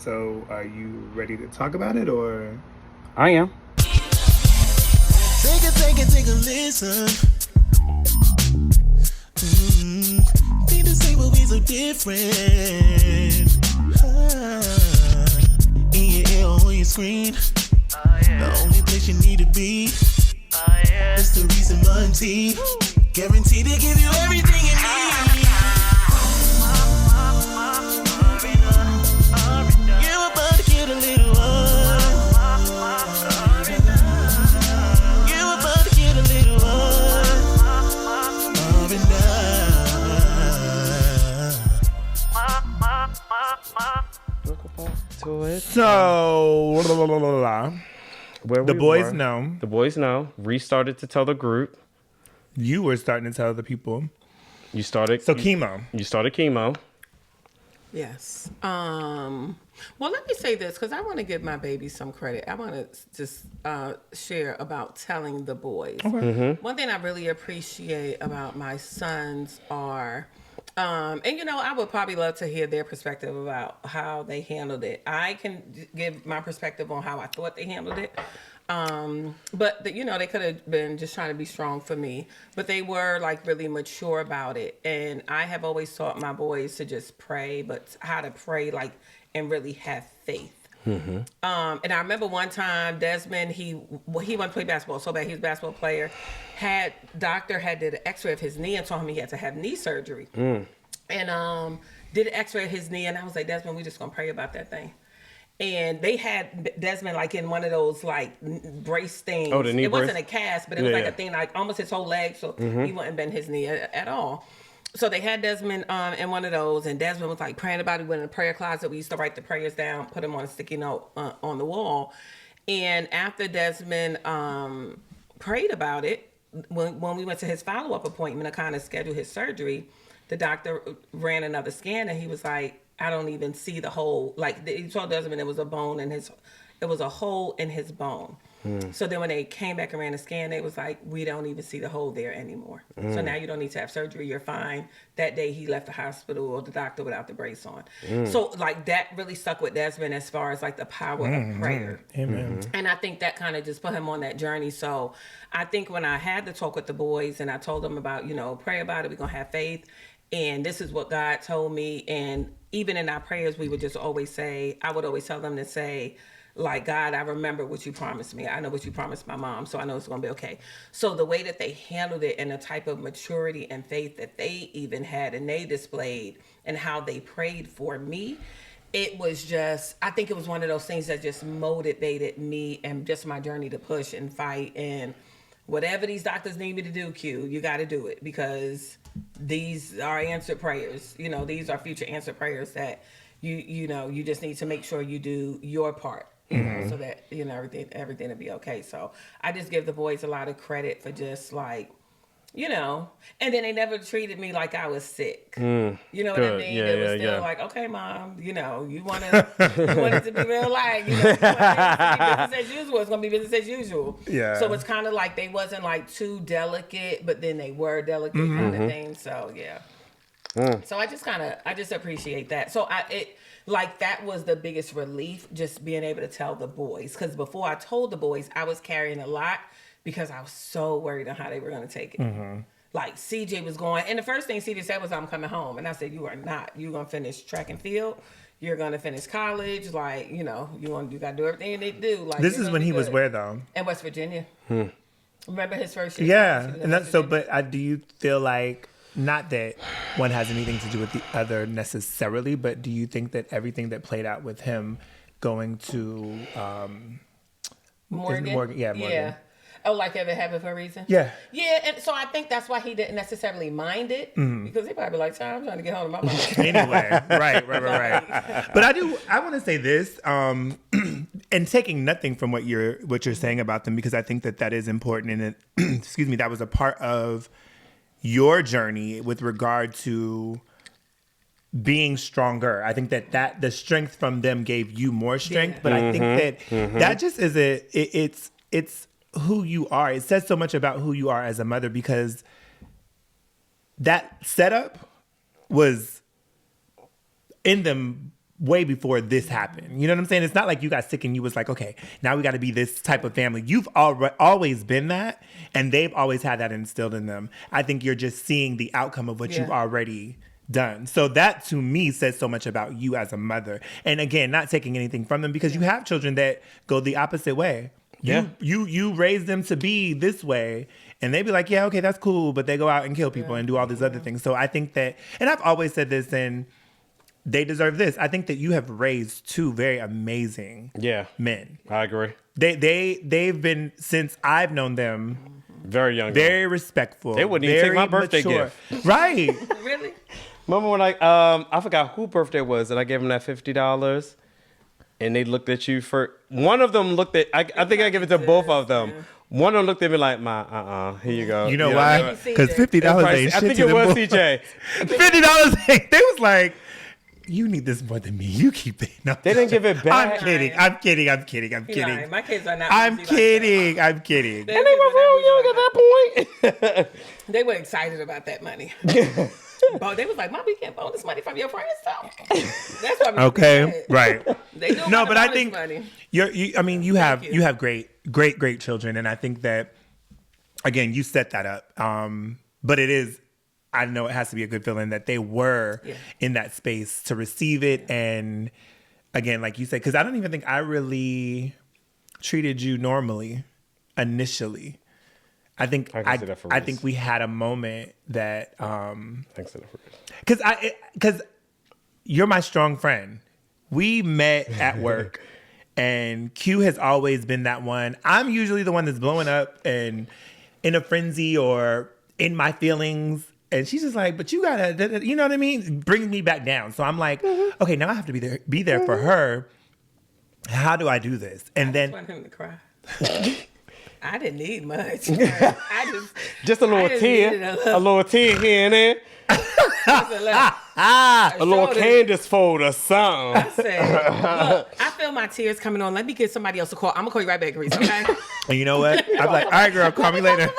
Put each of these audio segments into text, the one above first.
So, are you ready to talk about it, or? I am. Take a listen. Need to say what we so different. In your ear or on your screen. The only place you need to be. It's the reason Monty. Guaranteed to give you everything you need. You're about to get a little You're about to get a little So, Where the we boys were. know. The boys know. Reese started to tell the group. You were starting to tell the people. You started. So, chemo. You started chemo. Yes. Well, let me say this because I want to give my baby some credit. I want to just share about telling the boys. Okay. One thing I really appreciate about my sons are, and I would probably love to hear their perspective about how they handled it. I can give my perspective on how I thought they handled it. But they could have been just trying to be strong for me, but they were like really mature about it. And I have always taught my boys to just pray, but how to pray like and really have faith. And I remember one time Desmond, he wanted to play basketball so bad. He was a basketball player. Doctor had did an X-ray of his knee and told him he had to have knee surgery. And did an X-ray of his knee, and I was like, Desmond, we just gonna pray about that thing. And they had Desmond like in one of those like brace things. Oh, the knee It brace? wasn't a cast, but it was like a thing like almost his whole leg, so he wouldn't bend his knee at all. So they had Desmond in one of those, and Desmond was like praying about it. Went in the prayer closet. We used to write the prayers down, put them on a sticky note on the wall. And after Desmond prayed about it, when we went to his follow-up appointment to kind of schedule his surgery, the doctor ran another scan, and he was like, I don't even see the hole. Like he told Desmond it was a bone in his, it was a hole in his bone. So then when they came back and ran the scan, they was like, we don't even see the hole there anymore. So now you don't need to have surgery. You're fine. That day he left the hospital or the doctor without the brace on. So like that really stuck with Desmond as far as like the power of prayer. Amen. And I think that kind of just put him on that journey. So I think when I had the talk with the boys and I told them about, pray about it, we're going to have faith. And this is what God told me. And even in our prayers, we would just always say, I would always tell them to say, like, God, I remember what you promised me. I know what you promised my mom, so I know it's going to be okay. So the way that they handled it and the type of maturity and faith that they even had and they displayed and how they prayed for me, it was just, I think it was one of those things that just motivated me and just my journey to push and fight. And whatever these doctors need me to do, Q, you got to do it because these are answered prayers. These are future answered prayers that you just need to make sure you do your part. So that everything will be okay. So I just give the boys a lot of credit for just like, and then they never treated me like I was sick. You know what I mean? It was still like, okay, mom, you want it to be real life. You want it to be business as usual. It's gonna be business as usual. Yeah. So it's kind of like they wasn't like too delicate, but then they were delicate kind of thing. So yeah. So I just appreciate that. So that was the biggest relief, just being able to tell the boys. Because before I told the boys, I was carrying a lot because I was so worried on how they were going to take it. Like CJ was going, and the first thing CJ said was, I'm coming home. And I said, you are not. You're going to finish track and field. You're going to finish college. Like, you got to do everything you need to do. Like, This is when he was where, though? In West Virginia. Remember his first year? Yeah. And that's so, but do you feel like, not that one has anything to do with the other necessarily, but do you think that everything that played out with him going to Morgan? Morgan? Yeah. Oh, like if it happened for a reason? Yeah. Yeah, and so I think that's why he didn't necessarily mind it, because he probably like, I'm trying to get home to my mom. Anyway, right. But I want to say this, and taking nothing from what you're saying about them, because I think that is important, and it, that was a part of your journey with regard to being stronger. I think that the strength from them gave you more strength, but I think that just is it's who you are. It says so much about who you are as a mother, because that setup was in them way before this happened. You know what I'm saying? It's not like you got sick and you was like, okay, now we got to be this type of family. You've always been that, and they've always had that instilled in them. I think you're just seeing the outcome of what you've already done. So that to me says so much about you as a mother. And again, not taking anything from them, because you have children that go the opposite way. You raise them to be this way, and they be like, yeah, okay, that's cool, but they go out and kill people and do all these other things. So I think that, and I've always said this, and they deserve this. I think that you have raised two very amazing men. I agree. They've been, since I've known them, very young, very respectful. They wouldn't even take my birthday gift. Right. Really? Remember when I forgot who birthday it was, and I gave them that $50, and they looked at you for, one of them looked at, I think I gave it to both of them. One of them looked at me like, here you go. You know why? Because $50 ain't shit. I think to it them was boys. CJ. $50 ain't. They was like, you need this more than me. You keep it. No. They didn't give it back. I'm kidding. Lying. My kids are not. I'm kidding. I'm kidding. And they were real young at that point. They were excited about that money. But they was like, Mom, we get bonus money from your friends, though. That's why we Okay, right. They knew No, about but the I bonus think money. you have great children, and I think that, again, you set that up. But it is, I know it has to be a good feeling that they were in that space to receive it, and again, like you said, because I don't even think I really treated you normally initially. I think we had a moment that because you're my strong friend. We met at work, and Q has always been that one. I'm usually the one that's blowing up and in a frenzy or in my feelings, and she's just like, "But you gotta," you know what I mean? Bring me back down. So I'm like, okay, now I have to be there for her. How do I do this? And then I just want him to cry. I didn't need much. I just a little tear, a little tear here and there, a little Candace fold or something. I said, look, I feel my tears coming on. Let me get somebody else to call. I'm gonna call you right back, Reese. Okay? And you know what? I'm like, all right, girl, call me later.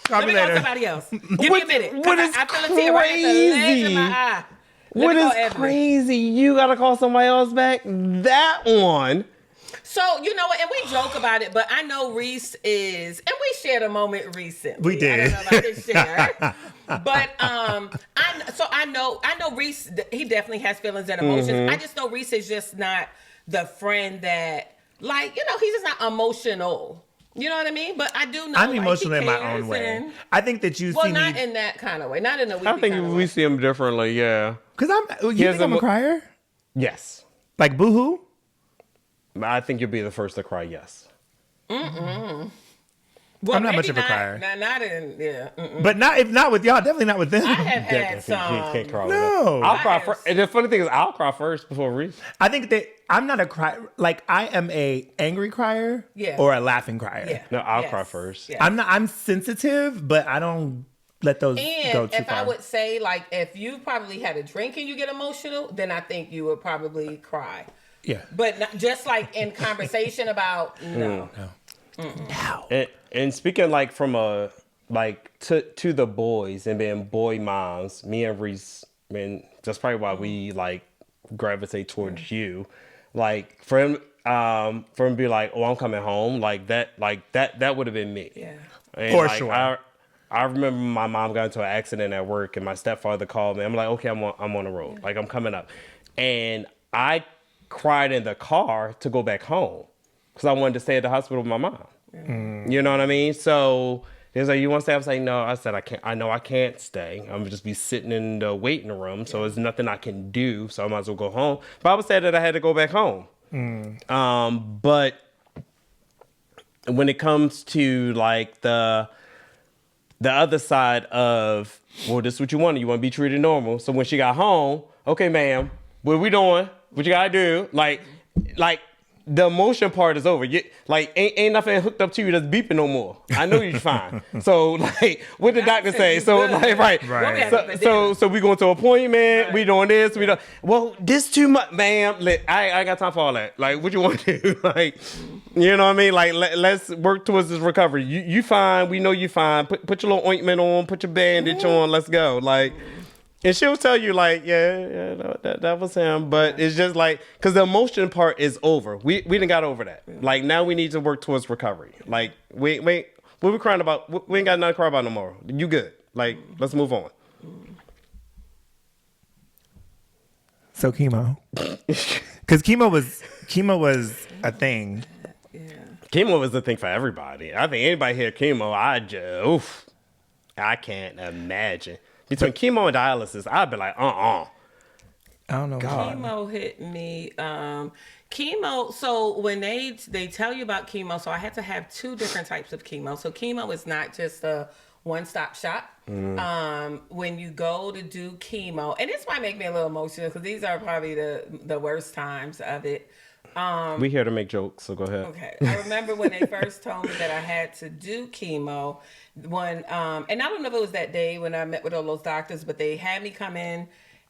Call me Let later. me call somebody else. Give me a minute. What is I feel a tear right at the ledge of crazy? my eye. What is crazy? You gotta call somebody else back. That one. So, you know what, and we joke about it, but I know Reese is, and we shared a moment recently. We did. I don't know if I can share. But I know Reese, he definitely has feelings and emotions. Mm-hmm. I just know Reese is just not the friend that, like, you know, he's just not emotional. You know what I mean? But I do know I'm like, emotional he in my cares own way. and- I think that you well, see not me in that kind of way. Not in a weepy I think kind of we way. see him differently. Yeah. because you think I'm a crier, Yes. like boohoo. I think you'll be the first to cry. Yes. Well, I'm not much maybe of a crier. Not in, yeah. But if not with y'all, definitely not with them. I have had some. Can't cry with No. that. I'll cry I first. And the funny thing is, I'll cry first before Reese. I think that I'm not a crier. Like I am a angry crier or a laughing crier. Yeah. No, I'll cry first. Yeah. I'm sensitive, but I don't let those go And too if far. I would say, like, if you probably had a drink and you get emotional, then I think you would probably cry. Yeah. But not, just like in conversation about, no. And speaking like from a like to the boys and being boy moms, me and Reese, man, that's probably why we like gravitate towards you. Like for him to be like, oh, I'm coming home, like that would have been me. Yeah. And For like, sure. I remember my mom got into an accident at work, and my stepfather called me. I'm like, okay, I'm on the road, like I'm coming up, and I cried in the car to go back home because I wanted to stay at the hospital with my mom. You know what I mean? So there's like, you want to stay? I was like, no. I said, I can't. I know I can't stay. I'm gonna just be sitting in the waiting room. So there's nothing I can do. So I might as well go home. Bible said that I had to go back home. But when it comes to like the other side of, well, this is what you want. You want to be treated normal. So when she got home, okay, ma'am, what we doing? What you gotta do? Like the emotion part is over. Ain't nothing hooked up to you that's beeping no more. I know you're fine. So like, what the doctor say? So like, right. So we going to an appointment. Right. We doing this. We don't. Well, this too much, ma'am. I ain't got time for all that. Like, what you want to do? Like, you know what I mean? Like, let's work towards this recovery. You fine. We know you fine. Put your little ointment on. Put your bandage on. Let's go. Like, And she'll tell you like, yeah, no, that was him. But it's just like, because the emotion part is over. We done got over that. Like now we need to work towards recovery. Like what we crying about? We ain't got nothing to cry about no more. You good? Like let's move on. So chemo, because chemo was a thing. Chemo was the thing for everybody. I think anybody here chemo, I can't imagine. Between chemo and dialysis, I'd be like, I don't know. Chemo hit me. Chemo. So when they tell you about chemo, so I had to have 2 different types of chemo. So chemo is not just a one-stop shop. When you go to do chemo, and this might make me a little emotional because these are probably the worst times of it. we here to make jokes, so go ahead. Okay. I remember when they first told me that I had to do chemo, and I don't know if it was that day when I met with all those doctors, but they had me come in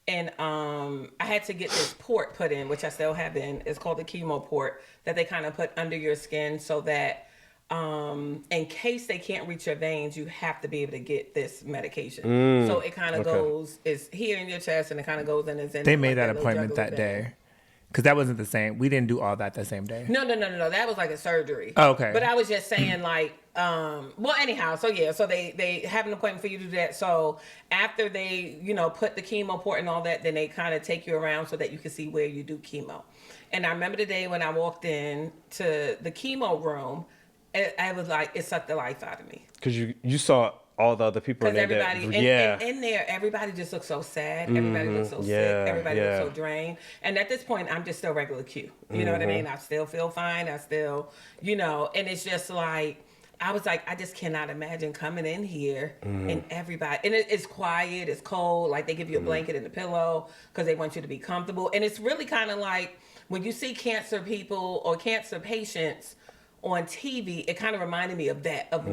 and I had to get this port put in, which I still have in. It's called the chemo port that they kind of put under your skin so that in case they can't reach your veins, you have to be able to get this medication. So it kind of goes, it's here in your chest and it kind of goes in. They made that appointment that day. Because that wasn't the same. We didn't do all that the same day. No. That was like a surgery. Oh, okay. But I was just saying like, well, anyhow, so yeah, so they have an appointment for you to do that. So after they, put the chemo port and all that, then they kind of take you around so that you can see where you do chemo. And I remember the day when I walked in to the chemo room, I was like, it sucked the life out of me. Because you saw all the other people in there. In there, everybody just looks so sad. Everybody looks so sick. Everybody looks so drained. And at this point, I'm just still regular Q. You know what I mean? I still feel fine. I still, and it's just like, I was like, I just cannot imagine coming in here and everybody, and it's quiet, it's cold. Like they give you a blanket and a pillow because they want you to be comfortable. And it's really kind of like when you see cancer people or cancer patients on TV, it kind of reminded me of that, of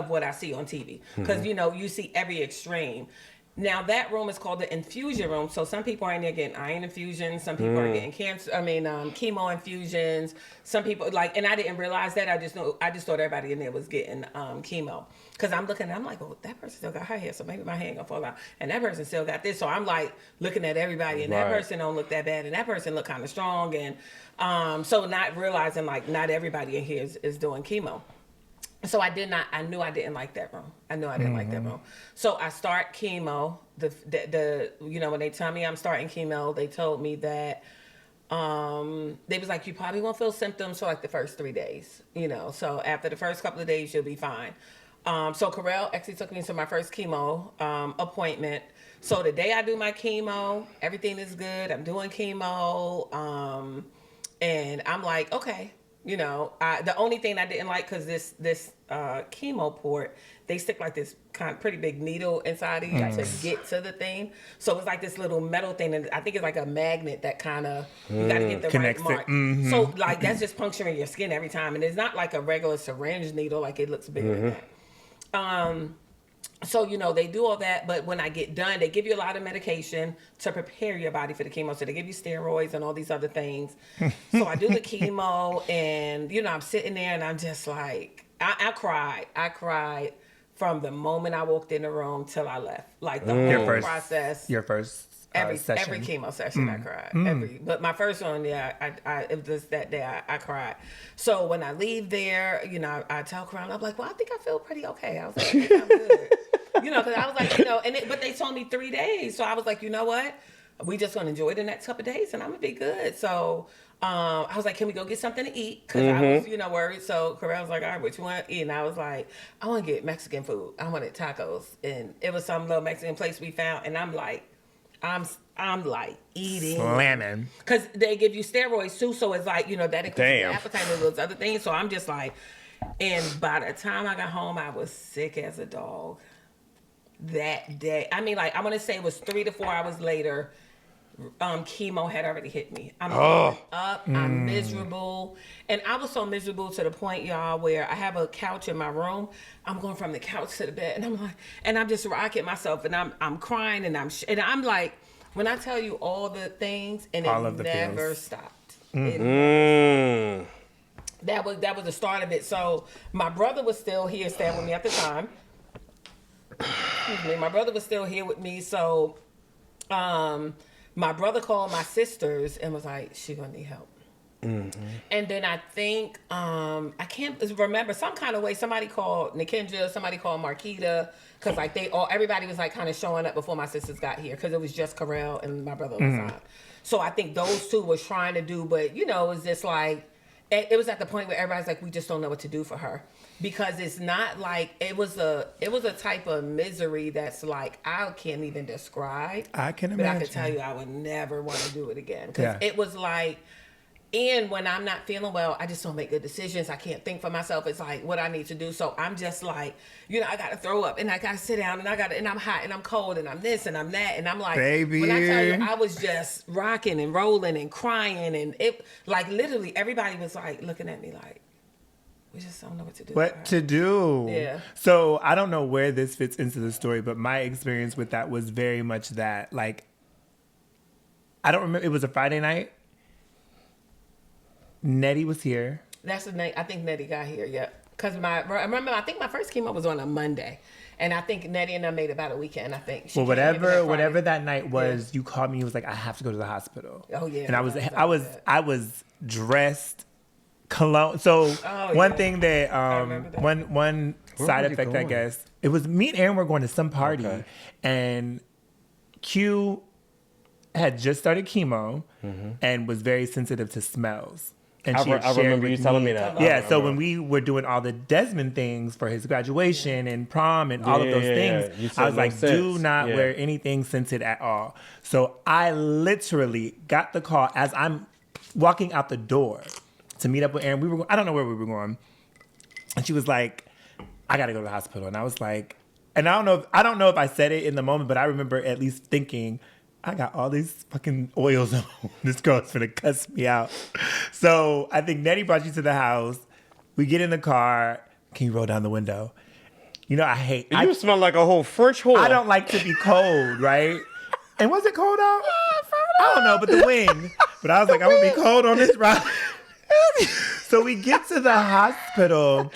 what I see on TV. Because, you see every extreme. Now, that room is called the infusion room. So some people are in there getting iron infusions. Some people are getting chemo infusions. Some people, and I didn't realize that. I just thought everybody in there was getting chemo. Because I'm looking, I'm like, oh, that person still got her hair, so maybe my hair ain't gonna fall out. And that person still got this. So I'm like looking at everybody, and that person don't look that bad, and that person look kind of strong. And so not realizing, like, not everybody in here is doing chemo. So I knew I didn't like that room. Like that room. So I start chemo. When they tell me I'm starting chemo, they told me that they was like, you probably won't feel symptoms for like the first 3 days. So after the first couple of days, you'll be fine. So Carell actually took me to my first chemo appointment. So the day I do my chemo, everything is good. I'm doing chemo, and I'm like, okay. The only thing I didn't like, because this chemo port, they stick like this kind of pretty big needle inside of you to get to the thing. So it's like this little metal thing, and I think it's like a magnet that kind of, you got to get the connects right mark. So like that's just puncturing your skin every time, and it's not like a regular syringe needle, like it looks bigger than that. So, they do all that, but when I get done, they give you a lot of medication to prepare your body for the chemo. So they give you steroids and all these other things. So I do the chemo, and, I'm sitting there, and I'm just like, I cried. I cried from the moment I walked in the room till I left. Like the whole process. Your first session. Every chemo session, I cried. But my first one, it was that day I cried. So when I leave there, I tell Crown, I'm like, well, I think I feel pretty okay. I was like, I think I'm good. Because I was like, but they told me 3 days. So I was like, you know what? We just going to enjoy the next couple of days, and I'm going to be good. So I was like, can we go get something to eat? Because I was, worried. So Carell was like, all right, what you want to eat? And I was like, I want to get Mexican food. I wanted tacos. And it was some little Mexican place we found. And I'm like, I'm like eating. Slamming. Because they give you steroids too. So it's like, that increases your appetite and those other things. So I'm just like, and by the time I got home, I was sick as a dog. That day, I mean, like, I want to say it was 3 to 4 hours later, chemo had already hit me. I'm up, I'm miserable, and I was so miserable to the point, y'all, where I have a couch in my room. I'm going from the couch to the bed, and I'm like, and I'm just rocking myself, and I'm crying, and I'm like, when I tell you all the things, and it never stopped. That was the start of it. So my brother was still here, staying with me at the time. Excuse me, my brother was still here with me, so My brother called my sisters and was like, "She gonna need help." Mm-hmm. And then I think I can't remember, some kind of way somebody called Nikendra, somebody called Marquita, because like everybody was like kind of showing up before my sisters got here, because it was just Carell and my brother Lassan. So I think those two was trying to do, but you know, it was just like it was at the point where everybody's like, we just don't know what to do for her, because it's not like it was a type of misery that's like I can't even describe. I can but imagine. I can tell you I would never want to do it again, because it was like. And when I'm not feeling well, I just don't make good decisions. I can't think for myself. It's like what I need to do. So I'm just like, you know, I got to throw up and I got to sit down and and I'm hot and I'm cold and I'm this and I'm that. And I'm like, baby. When I tell you, I was just rocking and rolling and crying. And it like literally everybody was like looking at me like, we just don't know what to do. What to do. Yeah. So I don't know where this fits into the story, but my experience with that was very much that. Like, I don't remember. It was a Friday night. Nettie was here. That's the night. I think Nettie got here. Yeah, because I think my first chemo was on a Monday, and I think Nettie and I made about a weekend. I think. Well, whatever that night was, you called me. You was like, I have to go to the hospital. Oh yeah. And I was dressed, cologne. So one thing that one side effect, I guess, it was me and Aaron were going to some party, and Q had just started chemo and was very sensitive to smells. And I remember you telling me that. Yeah, so when we were doing all the Desmond things for his graduation and prom and all of those things, I was like, do not wear anything scented at all. So I literally got the call as I'm walking out the door to meet up with Aaron. I don't know where we were going. And she was like, I got to go to the hospital. And I was like, and I don't know if I said it in the moment, but I remember at least thinking, I got all these fucking oils on. This girl's gonna cuss me out. So I think Nettie brought you to the house. We get in the car. Can you roll down the window? You know, You smell like a whole French whore. I don't like to be cold, right? And was it cold out? I don't know, but the wind. But I was like, I'm gonna be cold on this ride. So we get to the hospital,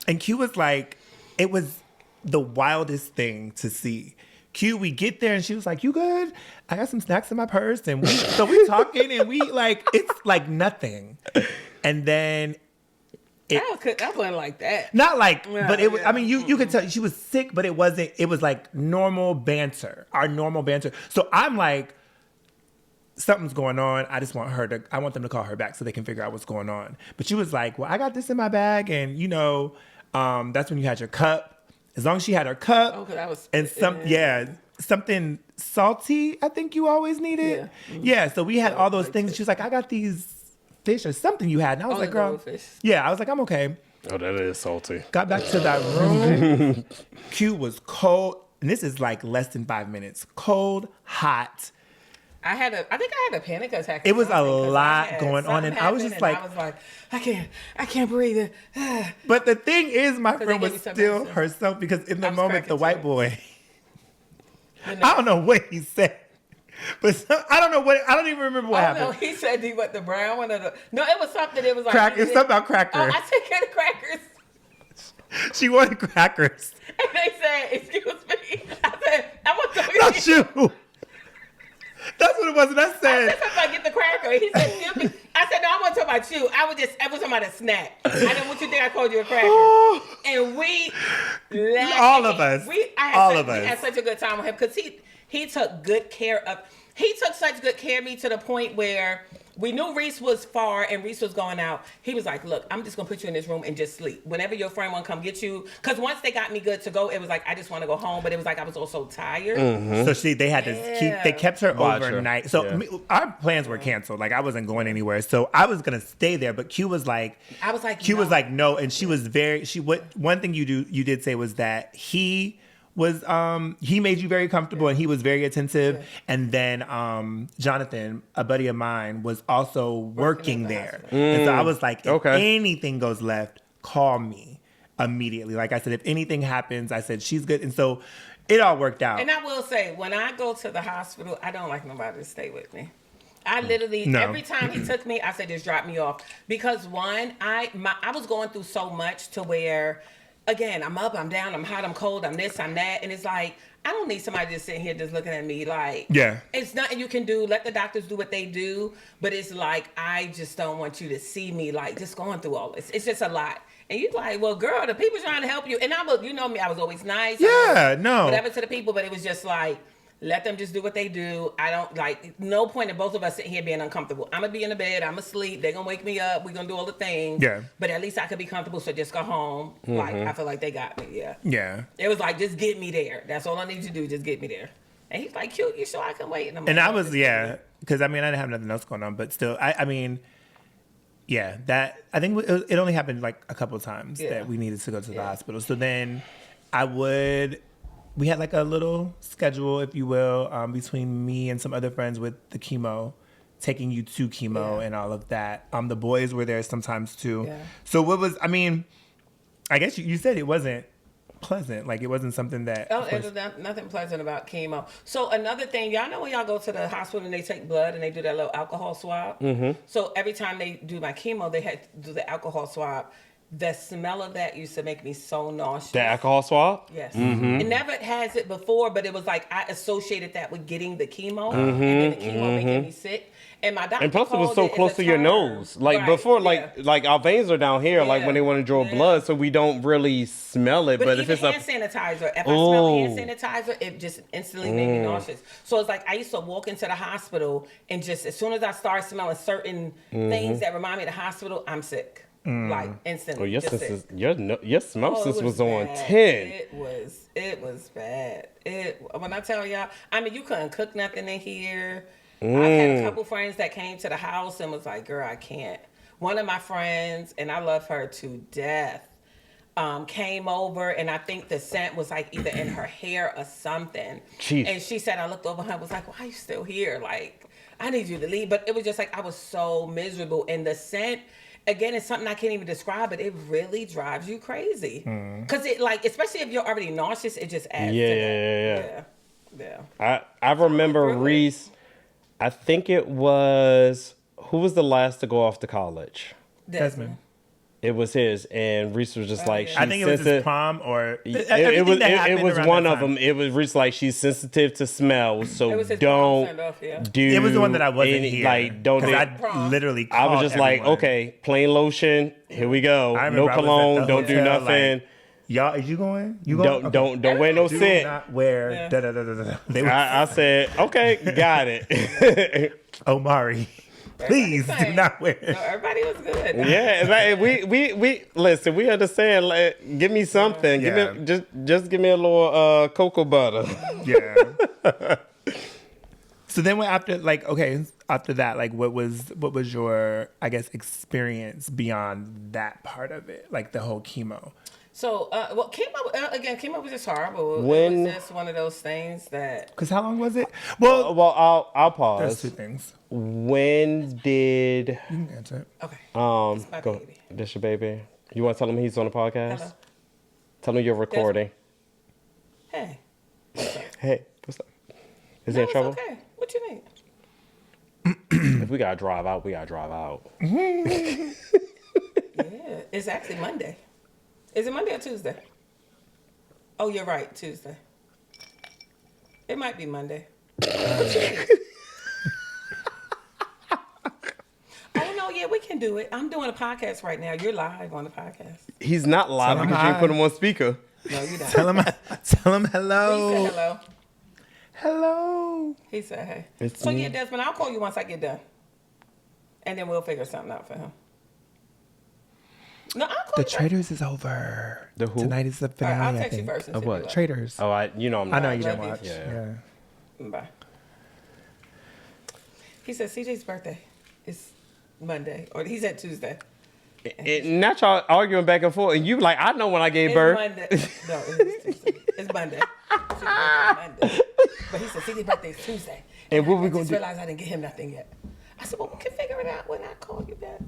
and Q was like, it was the wildest thing to see. Q, we get there and she was like, you good? I got some snacks in my purse. And we talking and we like, it's like nothing. And then that wasn't like that. Not like, but it was, I mean, you could tell she was sick, but it was like normal banter, our normal banter. So I'm like, something's going on. I want them to call her back so they can figure out what's going on. But she was like, well, I got this in my bag. And you know, that's when you had your cup. As long as she had her cup and something salty, I think you always needed. Yeah. Yeah, so we had all those things. She was like, I got these fish or something you had. And I was like, girl. Yeah, I was like, I'm okay. Oh, that is salty. Got back to that room. Q was cold. And this is like less than 5 minutes. Cold, hot. I think I had a panic attack. It was a lot going on, and I was just like, I was like, I can't breathe. But the thing is, my friend was still herself, because in the moment, the white boy, I don't know what he said, but I don't even remember what happened. No, he said he went the brown one. No, it was something. It was like crackers. Something about crackers. Oh, I said get crackers. She wanted crackers, and they said, "Excuse me." I said, "I want to." Not you. That's what it was, and I said, "I get the cracker." He said, "Excuse me." I said, "No, I wasn't talking about you. I was talking about a snack." I didn't want you to think I called you a cracker. And we laughed. All of us. We had such a good time with him, because he took good care of. He took such good care of me to the point where we knew Reese was far and Reese was going out. He was like, look, I'm just going to put you in this room and just sleep. Whenever your friend want to come get you. Because once they got me good to go, it was like, I just want to go home. But it was like, I was also tired. Mm-hmm. So they had to they kept her overnight. So our plans were canceled. Like, I wasn't going anywhere. So I was going to stay there. But Q was like, was like, no. And she was one thing you did say was that he made you very comfortable, and he was very attentive. And then Jonathan, a buddy of mine, was also working there. And so I was like, if anything goes left, call me immediately. Like I said, if anything happens, I said, she's good. And so it all worked out. And I will say, when I go to the hospital, I don't like nobody to stay with me. I literally, every time he took me, I said, just drop me off. Because one, I was going through so much to where again, I'm up, I'm down, I'm hot, I'm cold, I'm this, I'm that. And it's like, I don't need somebody just sitting here just looking at me like, Yeah. It's nothing you can do. Let the doctors do what they do. But it's like, I just don't want you to see me like just going through all this. It's just a lot. And you're like, well, girl, the people trying to help you. And I was, you know me, I was always nice. Yeah, no. Whatever to the people, but it was just like, let them just do what they do. I don't like, no point in both of us sitting here being uncomfortable. I'm going to be in the bed. I'm going to sleep. They're going to wake me up. We're going to do all the things. Yeah. But at least I could be comfortable. So just go home. Like, I feel like they got me. Yeah. Yeah. It was like, just get me there. That's all I need you to do. Just get me there. And he's like, cute. You sure I can wait? And And I was, yeah, because I mean, I didn't have nothing else going on, but still, I mean, yeah, that, I think it only happened like a couple of times that we needed to go to the hospital. So then we had like a little schedule, if you will, between me and some other friends with the chemo, taking you to chemo and all of that. The boys were there sometimes too. Yeah. So what was, I mean, I guess you said it wasn't pleasant. Like it wasn't something that. Oh, it was nothing pleasant about chemo. So another thing, y'all know when y'all go to the hospital and they take blood and they do that little alcohol swab? Mm-hmm. So every time they do my chemo, they had to do the alcohol swab. The smell of that used to make me so nauseous. The alcohol swab? Yes. Mm-hmm. It never has it before, but it was like I associated that with getting the chemo and then the chemo making me sick. And my doctor and plus it was so close to your nose. Like before, like our veins are down here, like when they want to draw blood, so we don't really smell it. But if it's hand sanitizer, if I smell hand sanitizer, it just instantly made me nauseous. So it's like I used to walk into the hospital and just as soon as I start smelling certain things that remind me of the hospital, I'm sick. Like instantly. Oh, your smell sense was on 10. It was bad. When I tell y'all, I mean, you couldn't cook nothing in here. I had a couple friends that came to the house and was like, girl, I can't. One of my friends, and I love her to death, came over, and I think the scent was like either in her hair or something. Jeez. And she said, I looked over her and was like, why are you still here? Like, I need you to leave. But it was just like, I was so miserable. And the scent, again, it's something I can't even describe, but it really drives you crazy. Because it, like, especially if you're already nauseous, it just adds to that. Yeah. I remember Reese, I think it was, who was the last to go off to college? Desmond. It was his, and Reese was just like, I think it was his prom or it was one of them. It was Reese like she's sensitive to smell, so don't do. It was the one that I wasn't here. Like don't. I literally. I was just everyone. like, okay, plain lotion. Here we go. No cologne. Don't do nothing. Like, y'all, is you going? You going? Don't wear no scent. Not wear. I said, okay, got it. Omari. Please do not wear it. No, everybody was good. Yeah, like, we listen. We understand. Like, give me something. Yeah. Give me just give me a little cocoa butter. Yeah. So then after that, like what was your, I guess, experience beyond that part of it, like the whole chemo? So, chemo was just horrible. When, it was just one of those things that. Because how long was it? Well, I'll pause. There's two things. When did? You can answer it. Okay. It's my baby. This your baby. You want to tell him he's on the podcast? Hello. Tell him you're recording. Hey. Hey, what's up? Is he in trouble? Okay. What you need? If we gotta drive out, we gotta drive out. Yeah, it's actually Monday. Is it Monday or Tuesday? Oh, you're right, Tuesday. It might be Monday. Oh, no, yeah, we can do it. I'm doing a podcast right now. You're live on the podcast. He's not live because you didn't put him on speaker. No, you're not. Tell him hello. He said hello. Hello. He said hey. It's so, me. yeah, Desmond, I'll call you once I get done. And then we'll figure something out for him. No, I'll call The you Traitors is over. The who? Tonight is the finale. All right, I'll text you first. Of what? Traitors. Oh, I'm not. I know you didn't love you. watch. Yeah. Bye. He said CJ's birthday is Monday, or he said Tuesday. Not y'all arguing back and forth, and you like, I know when I gave birth. Monday. No, it's Tuesday. It's Monday. Monday. But he said CJ's birthday is Tuesday. And what we I gonna just do? realized I didn't get him nothing yet. I said, well, we can figure it out when I call you back.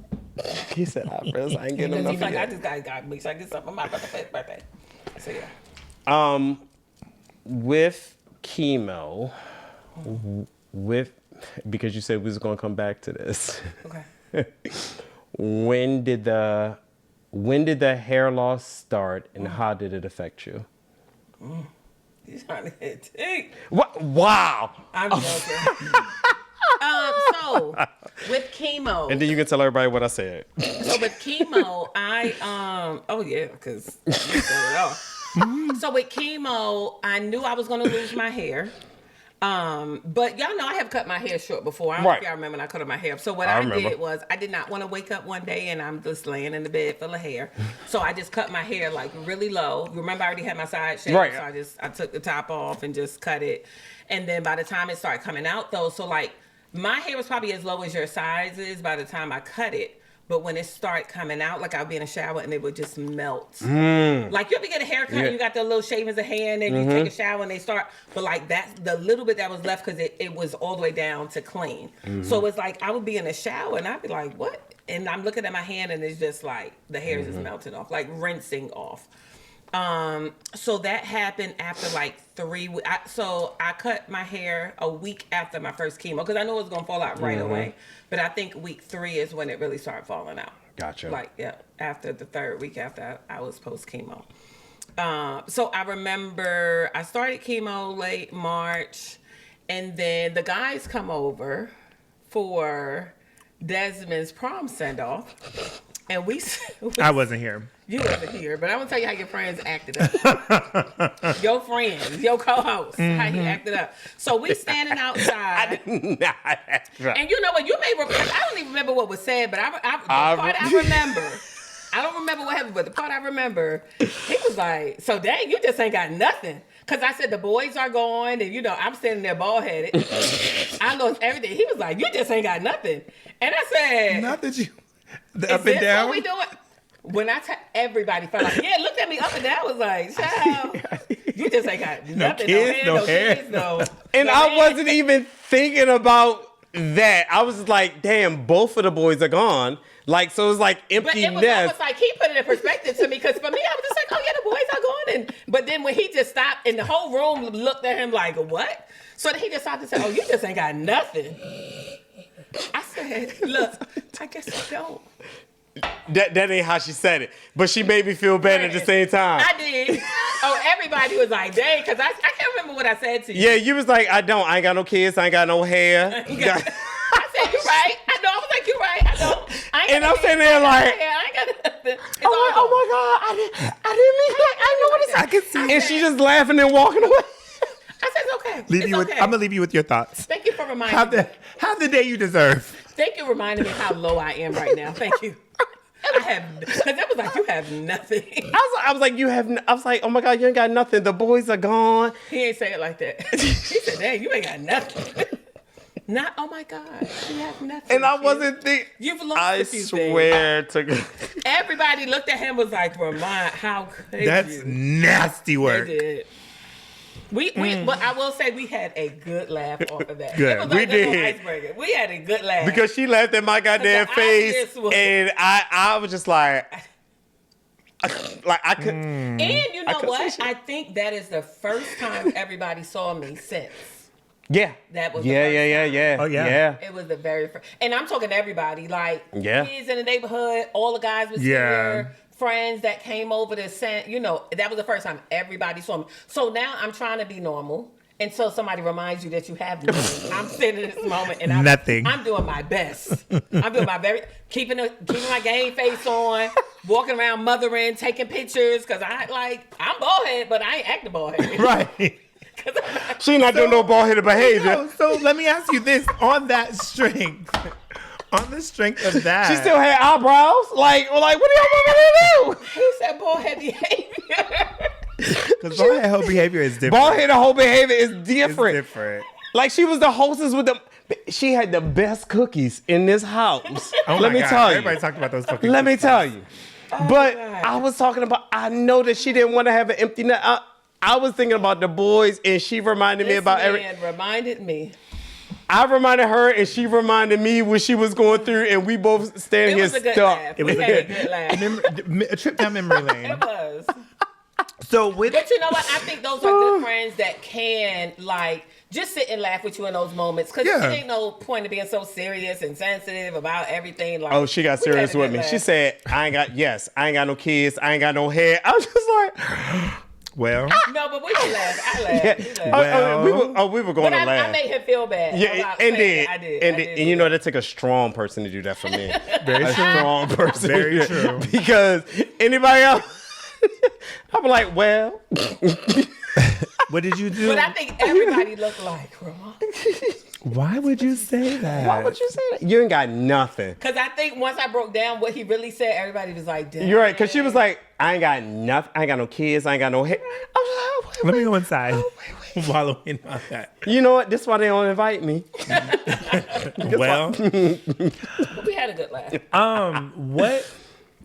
He said, I ain't getting him He's nothing like, I yet. just gotta make sure I get something for my birthday. So yeah. With chemo, because you said we was gonna come back to this. Okay. When did the when did the hair loss start, and how did it affect you? He's trying to hit deep. What? Wow. I'm joking. So with chemo, And then you can tell everybody what I said. so with chemo, oh yeah, because you said it all. So with chemo, I knew I was gonna lose my hair. But y'all know I have cut my hair short before. I don't know if y'all remember when I cut my hair. So what I did was I did not want to wake up one day and I'm just laying in the bed full of hair. So I just cut my hair like really low. Remember I already had my side shaved, Right. so I took the top off and just cut it. And then by the time it started coming out though, so like my hair was probably as low as your size is by the time I cut it. But when it started coming out, like I'd be in a shower and it would just melt. Like you ever get a haircut and you got the little shavings of hair and then you take a shower and they start, but like that's the little bit that was left because it was all the way down to clean. So it's like I would be in a shower and I'd be like, what? And I'm looking at my hand and it's just like the hair is just melting off, like rinsing off. So that happened after like 3 weeks. So I cut my hair a week after my first chemo because I knew it was gonna fall out right away. But I think week 3 is when it really started falling out. Gotcha. Like after the 3rd week after I was post chemo. So I remember I started chemo late March, and then the guys come over for Desmond's prom send off, and I wasn't here. You wasn't here, but I'm gonna tell you how your friends acted up. Your friends, your co-host, how he acted up. So we standing outside. And you know what? You may remember. I don't even remember what was said, but the part I remember. I don't remember what happened, but the part I remember, he was like, "So dang, you just ain't got nothing." Because I said the boys are going, and I'm standing there bald headed. I lost everything. He was like, "You just ain't got nothing," and I said, Not that you. The Is up and this down. what we doing? When everybody felt like, looked at me up and down. Was like, child, you just ain't got nothing. kids, no hair. Kids, And no I hair. wasn't even thinking about that. I was like, damn, both of the boys are gone. Like, so it was like But empty it was nest. almost like he put it in perspective to me, because for me, I was just like, oh yeah, the boys are gone. But then when he just stopped and the whole room looked at him like, what? So then he just started to say, oh, you just ain't got nothing. I said, look, I guess I don't. That ain't how she said it, but she made me feel bad at the same time. I did. Oh, everybody was like, dang, because I can't remember what I said to you. Yeah, you was like, I ain't got no kids, I ain't got no hair. I said, you're right. I know. I was like, you're right. I don't. I ain't And got I'm no sitting hair. there like, I ain't got nothing. It's I'm all like, oh my God, I didn't mean like, I know what it's I can see. And she just laughing and walking away. I said, it's okay. Leave It's you with. okay. I'm gonna leave you with your thoughts. Thank you for reminding me. Have the day you deserve. Thank you for reminding me how low I am right now. Thank you. Because that was like, you have nothing. I was like, oh my God, you ain't got nothing. The boys are gone. He ain't say it like that. He said, dang, you ain't got nothing. Not, oh my God, you have nothing. And I kid. wasn't thinking. You've lost I a few swear to God. things. Everybody looked at him was like, Ramont, how could That's you? nasty They work. did. But I will say we had a good laugh off of that. Good. It was We like a little did. icebreaker. We had a good laugh. Because she laughed at my goddamn the face, obvious was- and I was just like I could. And you know couldn't say what? shit. I think that is the first time everybody saw me since. Yeah. That was the Yeah, first yeah, time. yeah. Oh, yeah. Yeah. It was the very first. And I'm talking to everybody. Like, Yeah. kids in the neighborhood, all the guys was here. Friends that came over to send, that was the first time everybody saw me. So now I'm trying to be normal until somebody reminds you that you have nothing. I'm sitting in this moment and Nothing. I'm doing my best. I'm doing my keeping my game face on, walking around mothering, taking pictures, because I'm bald head, but I ain't acting bald head. Right. She not doing no bald-headed behavior. No, so let me ask you this: on that strength, on the strength of that, She still had eyebrows. Like, what do y'all want me to do? He said bald head behavior. because bald head whole behavior is different. Bald-headed whole behavior is It's different. different. Like, she was the hostess with the. She had the best cookies in this house. Oh Let my me God. tell you. Everybody talked about those fucking. Let me tell you. But God. I was talking about, I know that she didn't want to have an empty net. I was thinking about the boys, and she reminded me This about man reminded me. I reminded her, and she reminded me what she was going through, and we both standing It here was a good stuck. laugh. It was We had a good laugh. a trip down memory lane. It was. So with But you know what? I think those are good friends that can like just sit and laugh with you in those moments. Because there ain't no point in being so serious and sensitive about everything. Like, Oh, she got serious with me. She said, I ain't got no kids. I ain't got no hair. I was just like, well, no, but we can laugh. I laughed. Yeah. We laughed. We were going to laugh. I made him feel bad. Yeah, and did. I did. And you know, that took a strong person to do that for me. Very a true. strong person. Very true. Because anybody else, I'm like, well. What did you do? But I think everybody looked like Ramont. Why would you say that? Why would you say that? You ain't got nothing. Because I think once I broke down what he really said, everybody was like, damn. You're right, because she was like, I ain't got nothing. I ain't got no kids. I ain't got no hair. I was like, Let me go inside. Wallowing on that. You know what? This is why they don't invite me. Well, We had a good laugh. what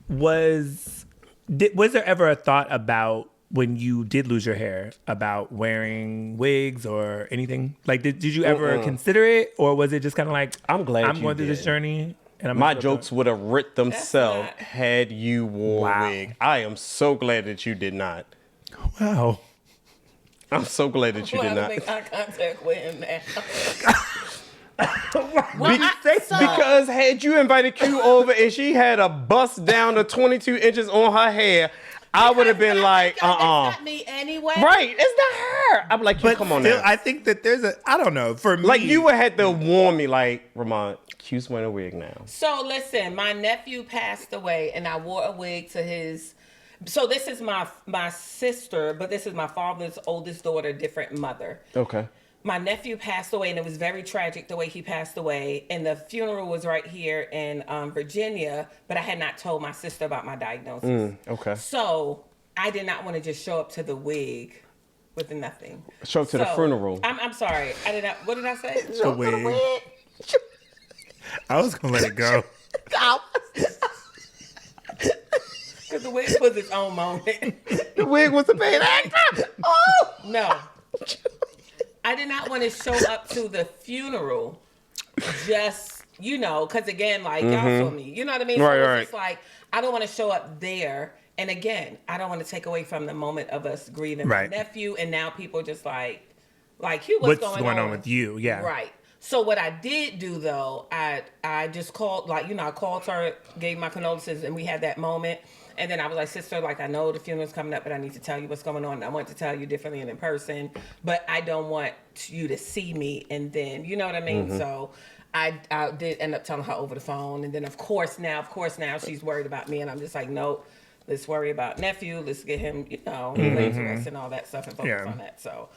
was there ever a thought about when you did lose your hair about wearing wigs or anything? Like, did you ever consider it, or was it just kind of like, I'm glad I'm you going through this did. journey? And My jokes would have writ themselves not- had you wore a wig. I am so glad that you did not. Wow. I'm so glad that you did not. Make eye contact with him now. Because had you invited Q over and she had a bust down to 22 inches on her hair, I would have been like, That's not me anyway. Right, it's not her. I'm like, Q, But come on still, now. I think that there's I don't know, for me. Like, you would have to warn me, like, Ramont, Q's wearing a wig now. So listen, my nephew passed away, and I wore a wig to his. So this is my sister, but this is my father's oldest daughter, different mother. Okay. My nephew passed away, and it was very tragic the way he passed away. And the funeral was right here in Virginia, but I had not told my sister about my diagnosis. Okay. So I did not want to just show up to the wig with nothing. Show up to the funeral. I'm sorry. I did not. What did I say? The wig. I was going to let it go. Because the wig was its own moment. The wig was a paid actor. Oh! No. I did not want to show up to the funeral just, because again, like, y'all saw me. You know what I mean? Right, so right. it's just like, I don't want to show up there. And again, I don't want to take away from the moment of us grieving Right. my nephew. And now people just like, Hugh, what's going on with you? Yeah. Right. So what I did do though, I just called, I called her, gave my condolences, and we had that moment. And then I was like, sister, like, I know the funeral's coming up, but I need to tell you what's going on. I want to tell you differently and in person, but I don't want you to see me. And then, you know what I mean? Mm-hmm. So I did end up telling her over the phone. And then of course now she's worried about me. And I'm just like, nope, let's worry about nephew. Let's get him, laid to rest and all that stuff and focus on that. So,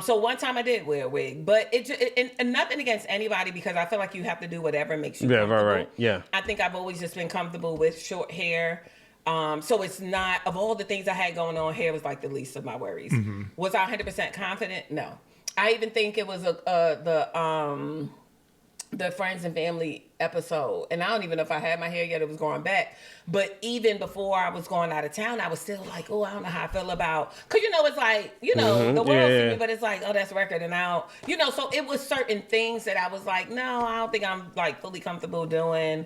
so one time I did wear a wig, but and nothing against anybody, because I feel like you have to do whatever makes you comfortable. Right. Yeah. I think I've always just been comfortable with short hair. So it's not, of all the things I had going on, hair was like the least of my worries. Was I 100% confident? No. I even think it was the Friends and Family episode. And I don't even know if I had my hair yet. It was growing back. But even before I was going out of town, I was still like, oh, I don't know how I feel about, because, it's like, the world see me, but it's like, oh, that's record. And now, so it was certain things that I was like, no, I don't think I'm like fully comfortable doing.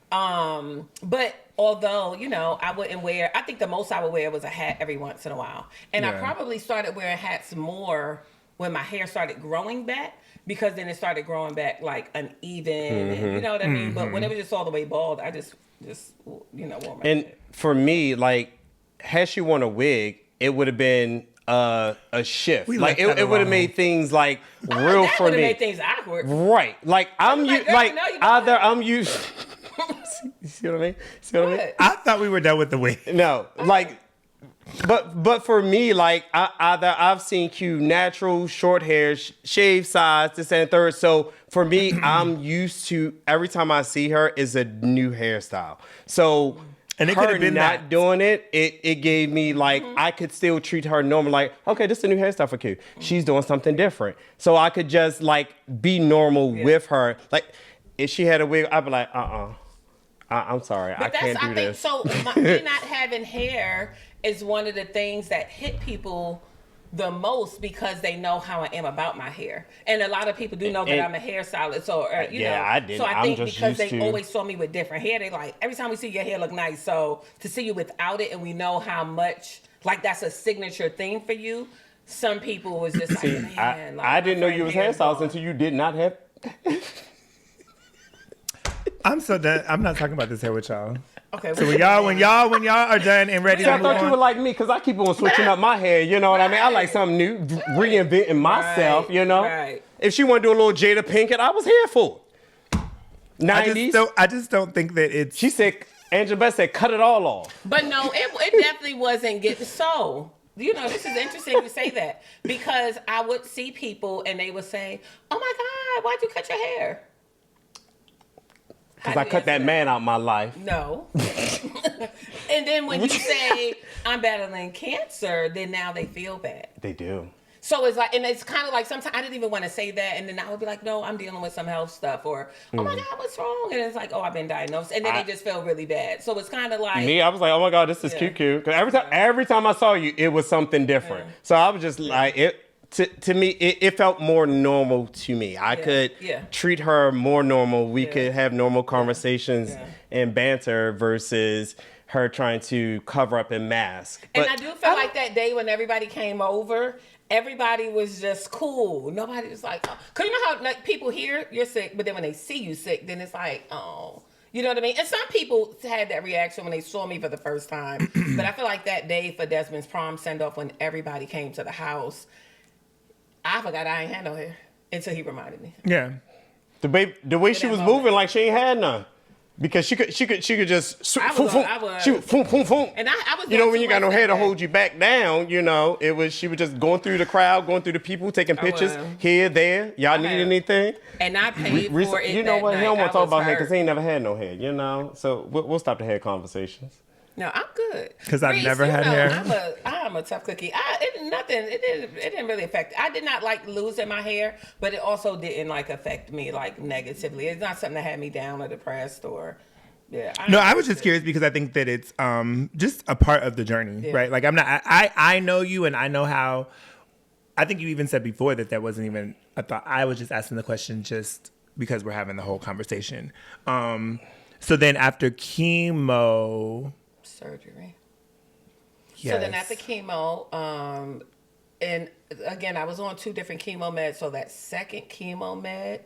But although, I wouldn't wear, I think the most I would wear was a hat every once in a while. And I probably started wearing hats more when my hair started growing back, because then it started growing back like uneven, and, you know what I mean? But when it was just all the way bald, I just wore my And hair. for me, like, had she worn a wig, it would have been a shift. We Like, left that it would have alone. made things like real that for would have me. made things awkward. Right. Like, I'm like, used, girl, like, no, you don't. either I'm used. You see what I mean? See what I mean? What? I thought we were done with the wig. No, like, but for me, like, I've seen Q natural, short hair, shave size, this and third. So for me, I'm used to, every time I see her is a new hairstyle. So And it her could have been not that. doing it gave me like, I could still treat her normal, like, okay, this is a new hairstyle for Q. She's doing something different. So I could just like be normal with her. Like, if she had a wig, I'd be like, I'm sorry, But I can't do this. So me not having hair is one of the things that hit people the most because they know how I am about my hair. And a lot of people do know that I'm a hairstylist. So, you know. I didn't. So I think because they to... always saw me with different hair, they like, every time we see your hair look nice. So to see you without it and we know how much, like that's a signature thing for you. Some people was just like, man. Like, I didn't know you was hairstylist until you did not have... I'm so done. I'm not talking about this hair with y'all. Okay. So when y'all are done and ready to I move thought you on. were like me because I keep on switching up my hair. You know what I mean? I like something new, reinventing myself. You know, if she want to do a little Jada Pinkett, I was here for it. 90s. I just don't think that it's. She said, Angela Beth said, cut it all off. But no, it definitely wasn't getting so. You know, this is interesting you say that because I would see people and they would say, "Oh my God, why'd you cut your hair?" Because I cut that man out my life. No. And then when you say, I'm battling cancer, then now they feel bad. They do. So it's like, and it's kind of like sometimes I didn't even want to say that. And then I would be like, no, I'm dealing with some health stuff. Or, oh my God, what's wrong? And it's like, oh, I've been diagnosed. And then they just feel really bad. So it's kind of like. Me, I was like, oh my God, this is cute. Because every time I saw you, it was something different. So I was just like, to me, it felt more normal to me. I could treat her more normal. We could have normal conversations and banter versus her trying to cover up and mask. And I do feel like that day when everybody came over, everybody was just cool. Nobody was like, oh. Cause you know how like, people hear you're sick, but then when they see you sick, then it's like, oh. You know what I mean? And some people had that reaction when they saw me for the first time. But I feel like that day for Desmond's prom send-off when everybody came to the house, I forgot I ain't had no hair until he reminded me. Yeah. The way she was moving like she ain't had none. Because she could just I was. shoot, boom, boom, boom. And I was, you know, when you got no hair to hold you back down, you know, she was just going through the crowd, going through the people, taking pictures here, there. Y'all need anything? And I paid for it. You know what? He don't want to talk about hair because he hurt. ain't never had no hair, you know? So we'll stop the hair conversations. No, I'm good. Because I've never had hair. I'm a tough cookie. It didn't really affect. I did not like losing my hair, but it also didn't like affect me like negatively. It's not something that had me down or depressed or. Yeah. I was just curious because I think that it's just a part of the journey, right? Like I'm not. I know you and I know how. I think you even said before that wasn't even a thought. I was just asking the question just because we're having the whole conversation. So then after chemo. Surgery. Yes. So then after chemo, and again, I was on 2 different chemo meds. So that second chemo med,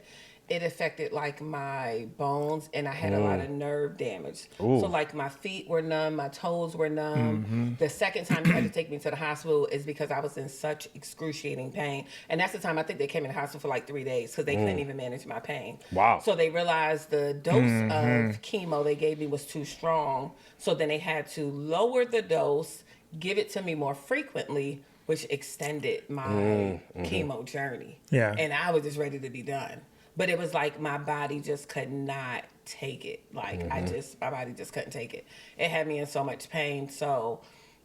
it affected like my bones and I had a lot of nerve damage. Ooh. So like my feet were numb, my toes were numb. Mm-hmm. The second time you had to take me to the hospital is because I was in such excruciating pain. And that's the time I think they came in the hospital for like 3 days because they couldn't even manage my pain. Wow. So they realized the dose of chemo they gave me was too strong. So then they had to lower the dose, give it to me more frequently, which extended my chemo journey. Yeah. And I was just ready to be done. But it was like my body just could not take it. Like my body just couldn't take it. It had me in so much pain. So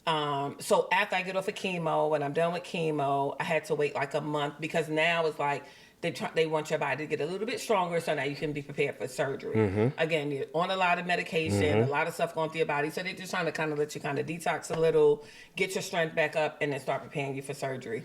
after I get off of chemo, when I'm done with chemo, I had to wait like a month because now it's like they want your body to get a little bit stronger so now you can be prepared for surgery. Again, you're on a lot of medication, a lot of stuff going through your body. So they're just trying to kind of let you kind of detox a little, get your strength back up, and then start preparing you for surgery.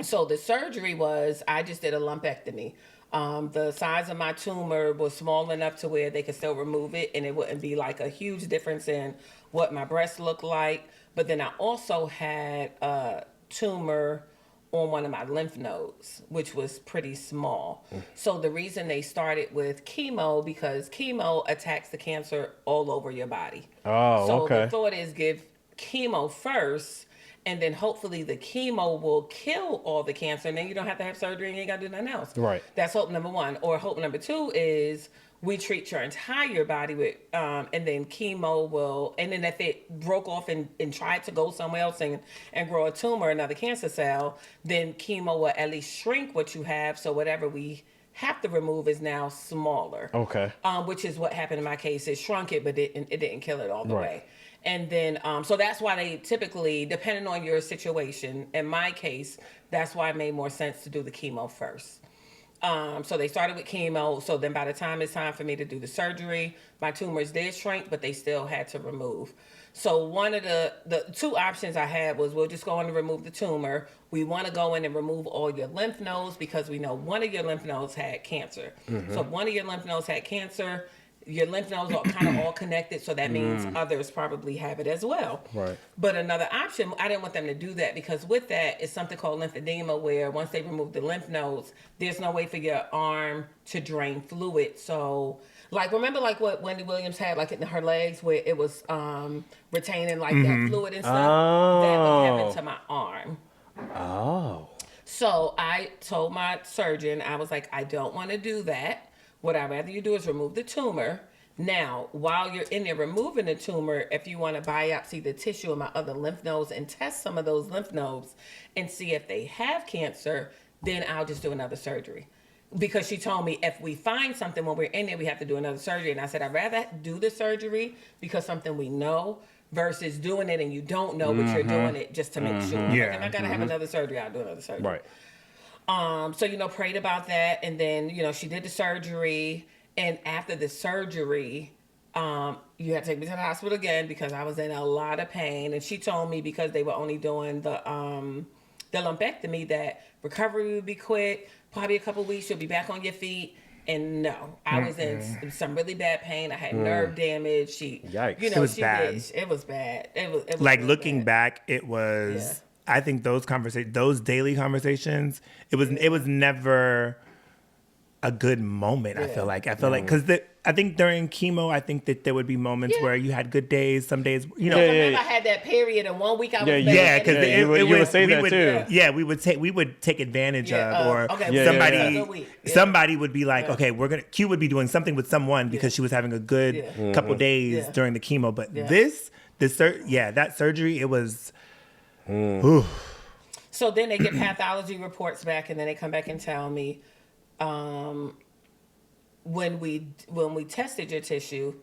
So the surgery was, I just did a lumpectomy. The size of my tumor was small enough to where they could still remove it and it wouldn't be like a huge difference in what my breast looked like. But then I also had a tumor on one of my lymph nodes, which was pretty small. So the reason they started with chemo, because chemo attacks the cancer all over your body. Oh, so okay. the thought is give chemo first, and then hopefully the chemo will kill all the cancer, and then you don't have to have surgery and you ain't got to do nothing else. Right. That's hope number 1. Or hope number 2 is we treat your entire body with, and then chemo will, and then if it broke off and tried to go somewhere else and grow a tumor, another cancer cell, then chemo will at least shrink what you have, so whatever we have to remove is now smaller. Okay. Which is what happened in my case. It shrunk it, but it didn't kill it all the way. And then, so that's why they typically, depending on your situation, in my case, that's why it made more sense to do the chemo first. So they started with chemo. So then by the time it's time for me to do the surgery, my tumors did shrink, but they still had to remove. So one of the two options I had was we'll just go in and remove the tumor. We want to go in and remove all your lymph nodes because we know one of your lymph nodes had cancer. So if one of your lymph nodes had cancer, your lymph nodes are kind of all connected, so that means others probably have it as well. Right. But another option, I didn't want them to do that because with that is something called lymphedema, where once they remove the lymph nodes, there's no way for your arm to drain fluid. So, like, remember like what Wendy Williams had like in her legs where it was retaining like that fluid and stuff? That would happen to my arm. Oh. So I told my surgeon, I was like, I don't want to do that. What I'd rather you do is remove the tumor. Now, while you're in there removing the tumor, if you want to biopsy the tissue of my other lymph nodes and test some of those lymph nodes and see if they have cancer, then I'll just do another surgery. Because she told me if we find something when we're in there, we have to do another surgery. And I said, I'd rather do the surgery because something we know versus doing it and you don't know, but you're doing it just to make sure. Yeah. Like, if I got to have another surgery, I'll do another surgery. Right. So, prayed about that. And then, she did the surgery. And after the surgery, you had to take me to the hospital again because I was in a lot of pain. And she told me because they were only doing the lumpectomy that recovery would be quick, probably a couple weeks, you'll be back on your feet. And no, I was in some really bad pain. I had nerve damage. Yikes. It was bad. It was bad. It was Like really looking bad. back, it was. I think those daily conversations, it was never a good moment. I feel like because I think during chemo, I think that there would be moments where you had good days, some days, I remember I had that period, and 1 week I was better. Because you would say that too. Yeah, we would take advantage of, or okay, somebody would be like, okay, Q would be doing something with someone because she was having a good couple days during the chemo, but that surgery, it was. So then they get pathology reports back, and then they come back and tell me, when we tested your tissue,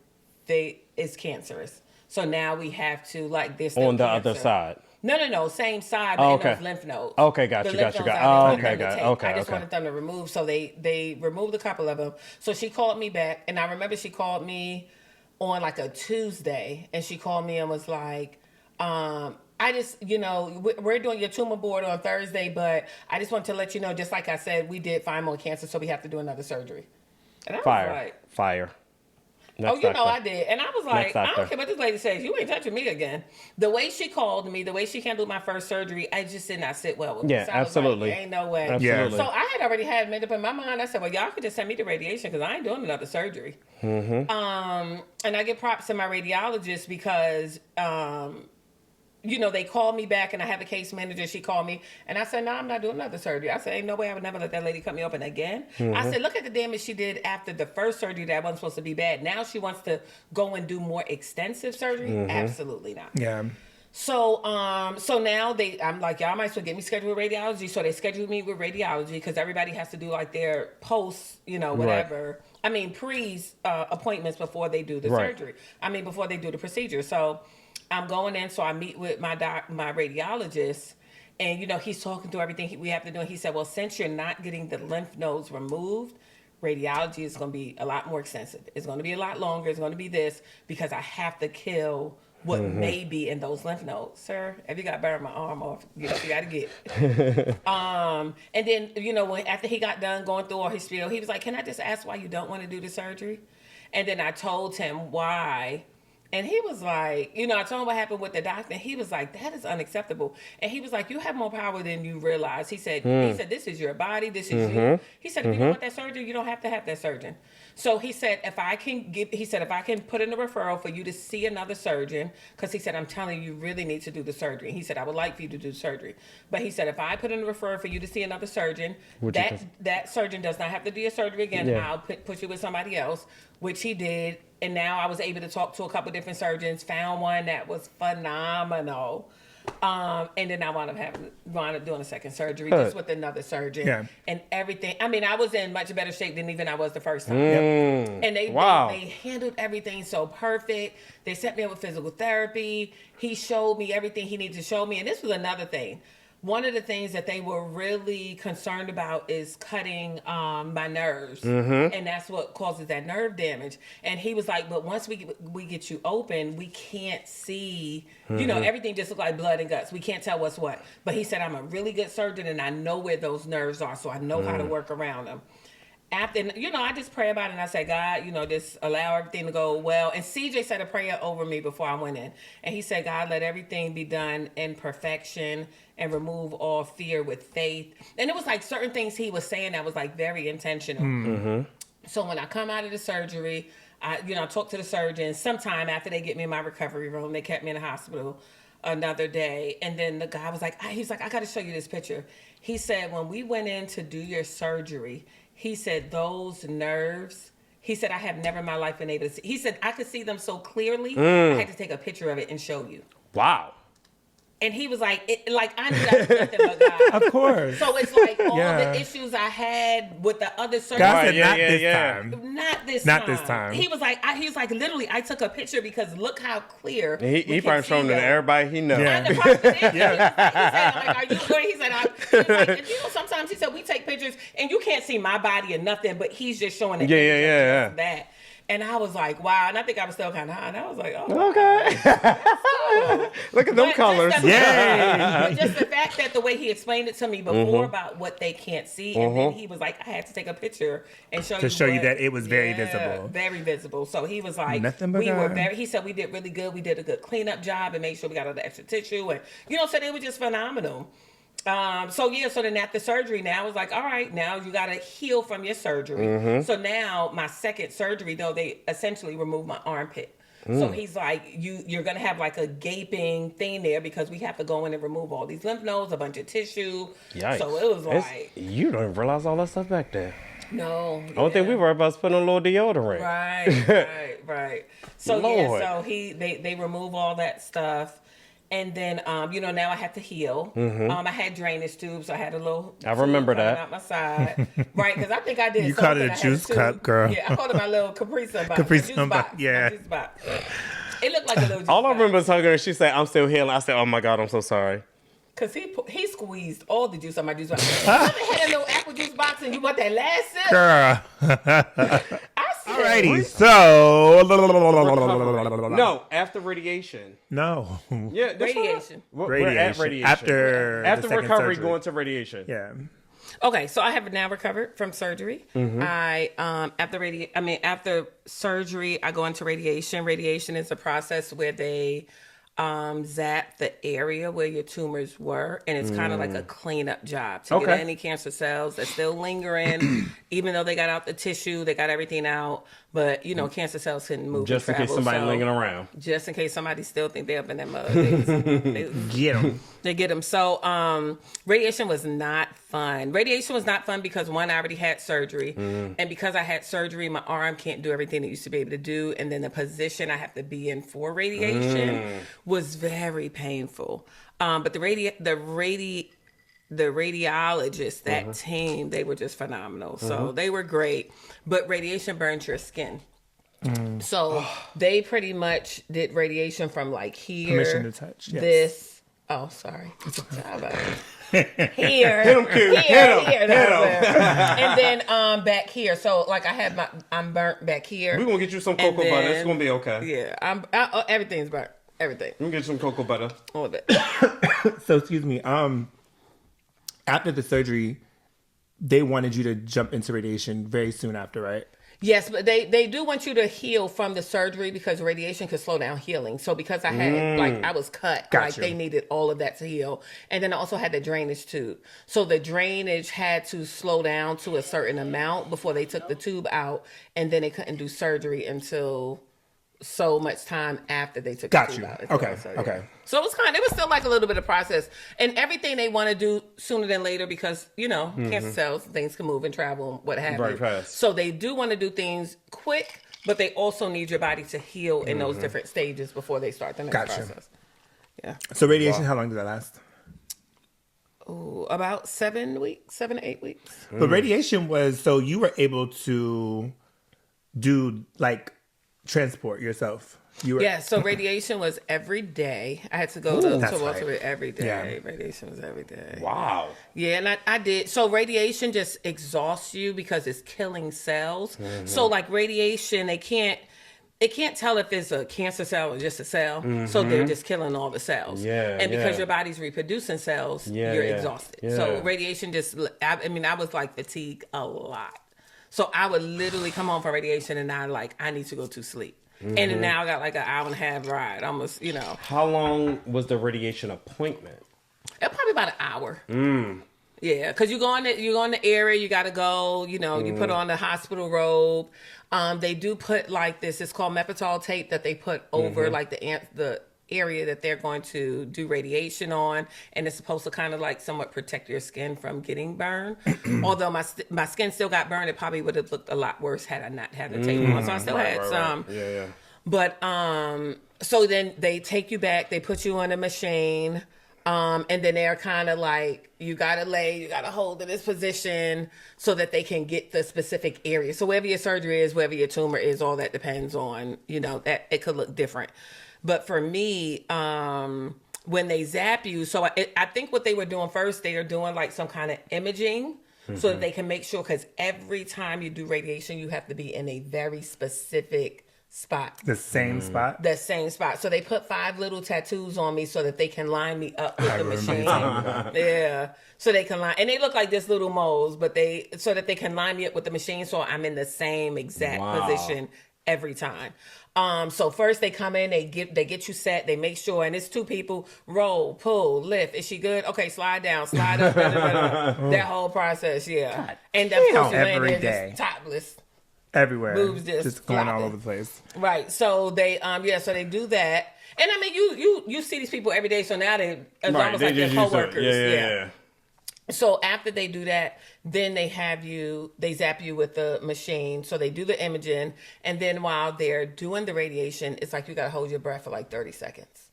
it's cancerous. So now we have to there's still On the cancer. other side. No, same side, but in those lymph nodes. Okay, got you. I just wanted them to remove, so they removed a couple of them. So she called me back, and I remember she called me on like a Tuesday, and she called me and was like, I just, we're doing your tumor board on Thursday, but I just want to let you know, just like I said, we did find more cancer, so we have to do another surgery. And I was Fire. Next doctor. I did. And I was like, I don't care what this lady says. You ain't touching me again. The way she called me, the way she handled my first surgery, I just did not sit well with me. Yeah, so I was absolutely. like, ain't no way. Absolutely. So I had already made up in my mind. I said, well, y'all could just send me to radiation because I ain't doing another surgery. And I give props to my radiologist because they called me back, and I have a case manager. She called me, and I said, no, I'm not doing another surgery. I said, ain't no way I would never let that lady cut me open again. I said, look at the damage she did after the first surgery that wasn't supposed to be bad. Now she wants to go and do more extensive surgery? Absolutely not. Yeah. So now I'm like, y'all might as well get me scheduled with radiology. So they scheduled me with radiology because everybody has to do like their post, whatever. Right. I mean, appointments before they do the surgery. I mean, before they do the procedure. So I'm going in, so I meet with my radiologist, and he's talking through everything we have to do. And he said, "Well, since you're not getting the lymph nodes removed, radiology is going to be a lot more extensive. It's going to be a lot longer. It's going to be this because I have to kill what may be in those lymph nodes, sir. If you got burned my arm off, you got to get it." And then after he got done going through all his spiel, he was like, "Can I just ask why you don't want to do the surgery?" And then I told him why. And he was like, I told him what happened with the doctor. And he was like, that is unacceptable. And he was like, you have more power than you realize. He said, this is your body. This is you. He said, if you don't want that surgery, you don't have to have that surgeon. So he said, if I can put in a referral for you to see another surgeon, because he said, I'm telling you, you really need to do the surgery. And he said, I would like for you to do the surgery. But he said, if I put in a referral for you to see another surgeon, that surgeon does not have to do your surgery again. Yeah. I'll put you with somebody else, which he did. And now I was able to talk to a couple different surgeons, found one that was phenomenal. And then I wound up doing a second surgery just with another surgeon and everything. I mean, I was in much better shape than even I was the first time. And they handled everything so perfect. They set me up with physical therapy. He showed me everything he needed to show me. And this was another thing. one of the things that they were really concerned about is cutting my nerves, Mm-hmm. and that's what causes that nerve damage. And he was like, but once we get you open, we can't see, you know, everything just looks like blood and guts. We can't tell what's what. But he said, I'm a really good surgeon, and I know where those nerves are, so I know how to work around them. After, you know, I just pray about it, and I say, God, you know, just allow everything to go well. And CJ said a prayer over me before I went in. And he said, God, let everything be done in perfection and remove all fear with faith. And it was like certain things he was saying that was like very intentional. Mm-hmm. So when I come out of the surgery, I talk to the surgeon. Sometime after they get me in my recovery room, they kept me in the hospital another day. And then the guy was like, he's like, I got to show you this picture. He said, when we went in to do your surgery, he said, those nerves, he said, I have never in my life been able to see. He said, I could see them so clearly, I had to take a picture of it and show you. Wow. And he was like, I knew that was nothing but God. Of course. So it's like all the issues I had with the other surgery. God said, Yeah, not yeah, this yeah. time. Not this time. He was like, literally, I took a picture because look how clear. He probably showing it to everybody he knows. Yeah. And the person is, he said, like, are you good? He said, and you know, sometimes he said, we take pictures and you can't see my body or nothing, but he's just showing the Yeah. that. And I was like, wow. And I think I was still kind of high. And I was like, oh, Okay. Look at them But colors. Just the, Yay. but just the fact that the way he explained it to me before about what they can't see, and then he was like, I had to take a picture and show you that it was very visible. Very visible. So he was like, Nothing but we were God. he said we did really good. We did a good cleanup job and made sure we got all the extra tissue. And, so they were just phenomenal. So then after surgery, now it's like, all right, now you got to heal from your surgery. So now my second surgery, though, they essentially removed my armpit. So he's like, you're going to have like a gaping thing there because we have to go in and remove all these lymph nodes, a bunch of tissue. Yikes. So it was like, You don't even realize all that stuff back there. no. The only thing we were about is putting a little deodorant. Right. So Lord. so they remove all that stuff. And then, now I have to heal. I had drainage tubes. So I had a little. I remember tube coming that. out my side, right? Because I think I did. You called it something. a I had juice tube. cup, girl. Yeah, I called it my little Capri Sun box. Capri my juice Sun box, box. yeah. My juice box. It looked like a little juice All I box. remember is hugging her. She said, I'm still healing. I said, oh my God, I'm so sorry. Because he squeezed all the juice on my juice box. You ever had a little apple juice box and you want that last sip? Girl. I said, Alrighty, so. No, after radiation. No. Yeah, that's Radiation. We're at radiation. After the second recovery, surgery. going to radiation. Yeah. Okay, so I have now recovered from surgery. I after surgery, I go into radiation. Radiation is a process where they zap the area where your tumors were, and it's kind of like a cleanup job to get any cancer cells that's still lingering. Even though they got out the tissue, they got everything out, but cancer cells couldn't move. Just in and case travel, somebody so- lingering around. Just in case somebody still think they're up in that mud. They Get them. they get them. So radiation was not fun. Radiation was not fun because one, I already had surgery. And because I had surgery, my arm can't do everything it used to be able to do. And then the position I have to be in for radiation was very painful. But the radiologists, that team, they were just phenomenal. So they were great. But radiation burns your skin. So they pretty much did radiation from like here. Permission to touch, yes. This. Oh, sorry. Here. Hit him, Q. Here. And then back here. So like I'm burnt back here. We're going to get you some cocoa butter. It's going to be okay. Yeah. Everything's burnt. Everything. We're going to get you some cocoa butter. All of it. So, excuse me. After the surgery, they wanted you to jump into radiation very soon after, right? Yes, but they do want you to heal from the surgery because radiation could slow down healing. So because I had I was cut, Gotcha. they needed all of that to heal. And then I also had the drainage tube. So the drainage had to slow down to a certain amount before they took the tube out, and then they couldn't do surgery until so much time after they took the tube out. Okay. So, Okay. So it was still like a little bit of process, and everything they want to do sooner than later because cancer cells, things can move and travel, and what have Very you. fast. So they do want to do things quick, but they also need your body to heal in those different stages before they start the next Gotcha. process. Yeah. So radiation, how long did that last? Ooh, about 7 to 8 weeks. But radiation was, so you were able to do like transport yourself So radiation was every day. I had to go to Walter Reed every day. Yeah. Radiation was every day. Wow. Yeah, and I did. So radiation just exhausts you because it's killing cells. Mm-hmm. So like radiation, it can't tell if it's a cancer cell or just a cell. So they're just killing all the cells. Yeah, and because yeah. your body's reproducing cells, Yeah, you're yeah. exhausted. Yeah. So radiation I was like fatigued a lot. So I would literally come home from radiation and I need to go to sleep. And then now I got like an hour and a half ride, almost, How long was the radiation appointment? It probably about an hour. Yeah, because you go in the area, you got to go. You put on the hospital robe. They do put like this. It's called mepitol tape that they put over like the area that they're going to do radiation on, and it's supposed to kind of like somewhat protect your skin from getting burned. Although my skin still got burned, it probably would have looked a lot worse had I not had the tape on. So I still had some. Right. Yeah. But so then they take you back. They put you on a machine. And then they're kind of like, you got to hold in this position so that they can get the specific area. So wherever your surgery is, wherever your tumor is, all that depends on, that it could look different. But for me, when they zap you, so I think what they were doing first, they are doing like some kind of imaging so that they can make sure, because every time you do radiation, you have to be in a very specific spot. The same spot? The same spot. So they put 5 little tattoos on me so that they can line me up with the machine. Yeah. So they can line, and they look like this little moles, but so that they can line me up with the machine so I'm in the same exact position every time. So first they come in, they get you set, they make sure, and it's 2 people, roll, pull, lift. Is she good? Okay, slide down, slide up, that whole process, yeah. God, and of course you land there just topless. Everywhere. Boobs just going all over the place. Right. So they so they do that. And I mean you see these people every day, so now it's almost like their coworkers. Yeah. So after they do that, then they zap you with the machine. So they do the imaging, and then while they're doing the radiation, it's like you gotta hold your breath for like 30 seconds.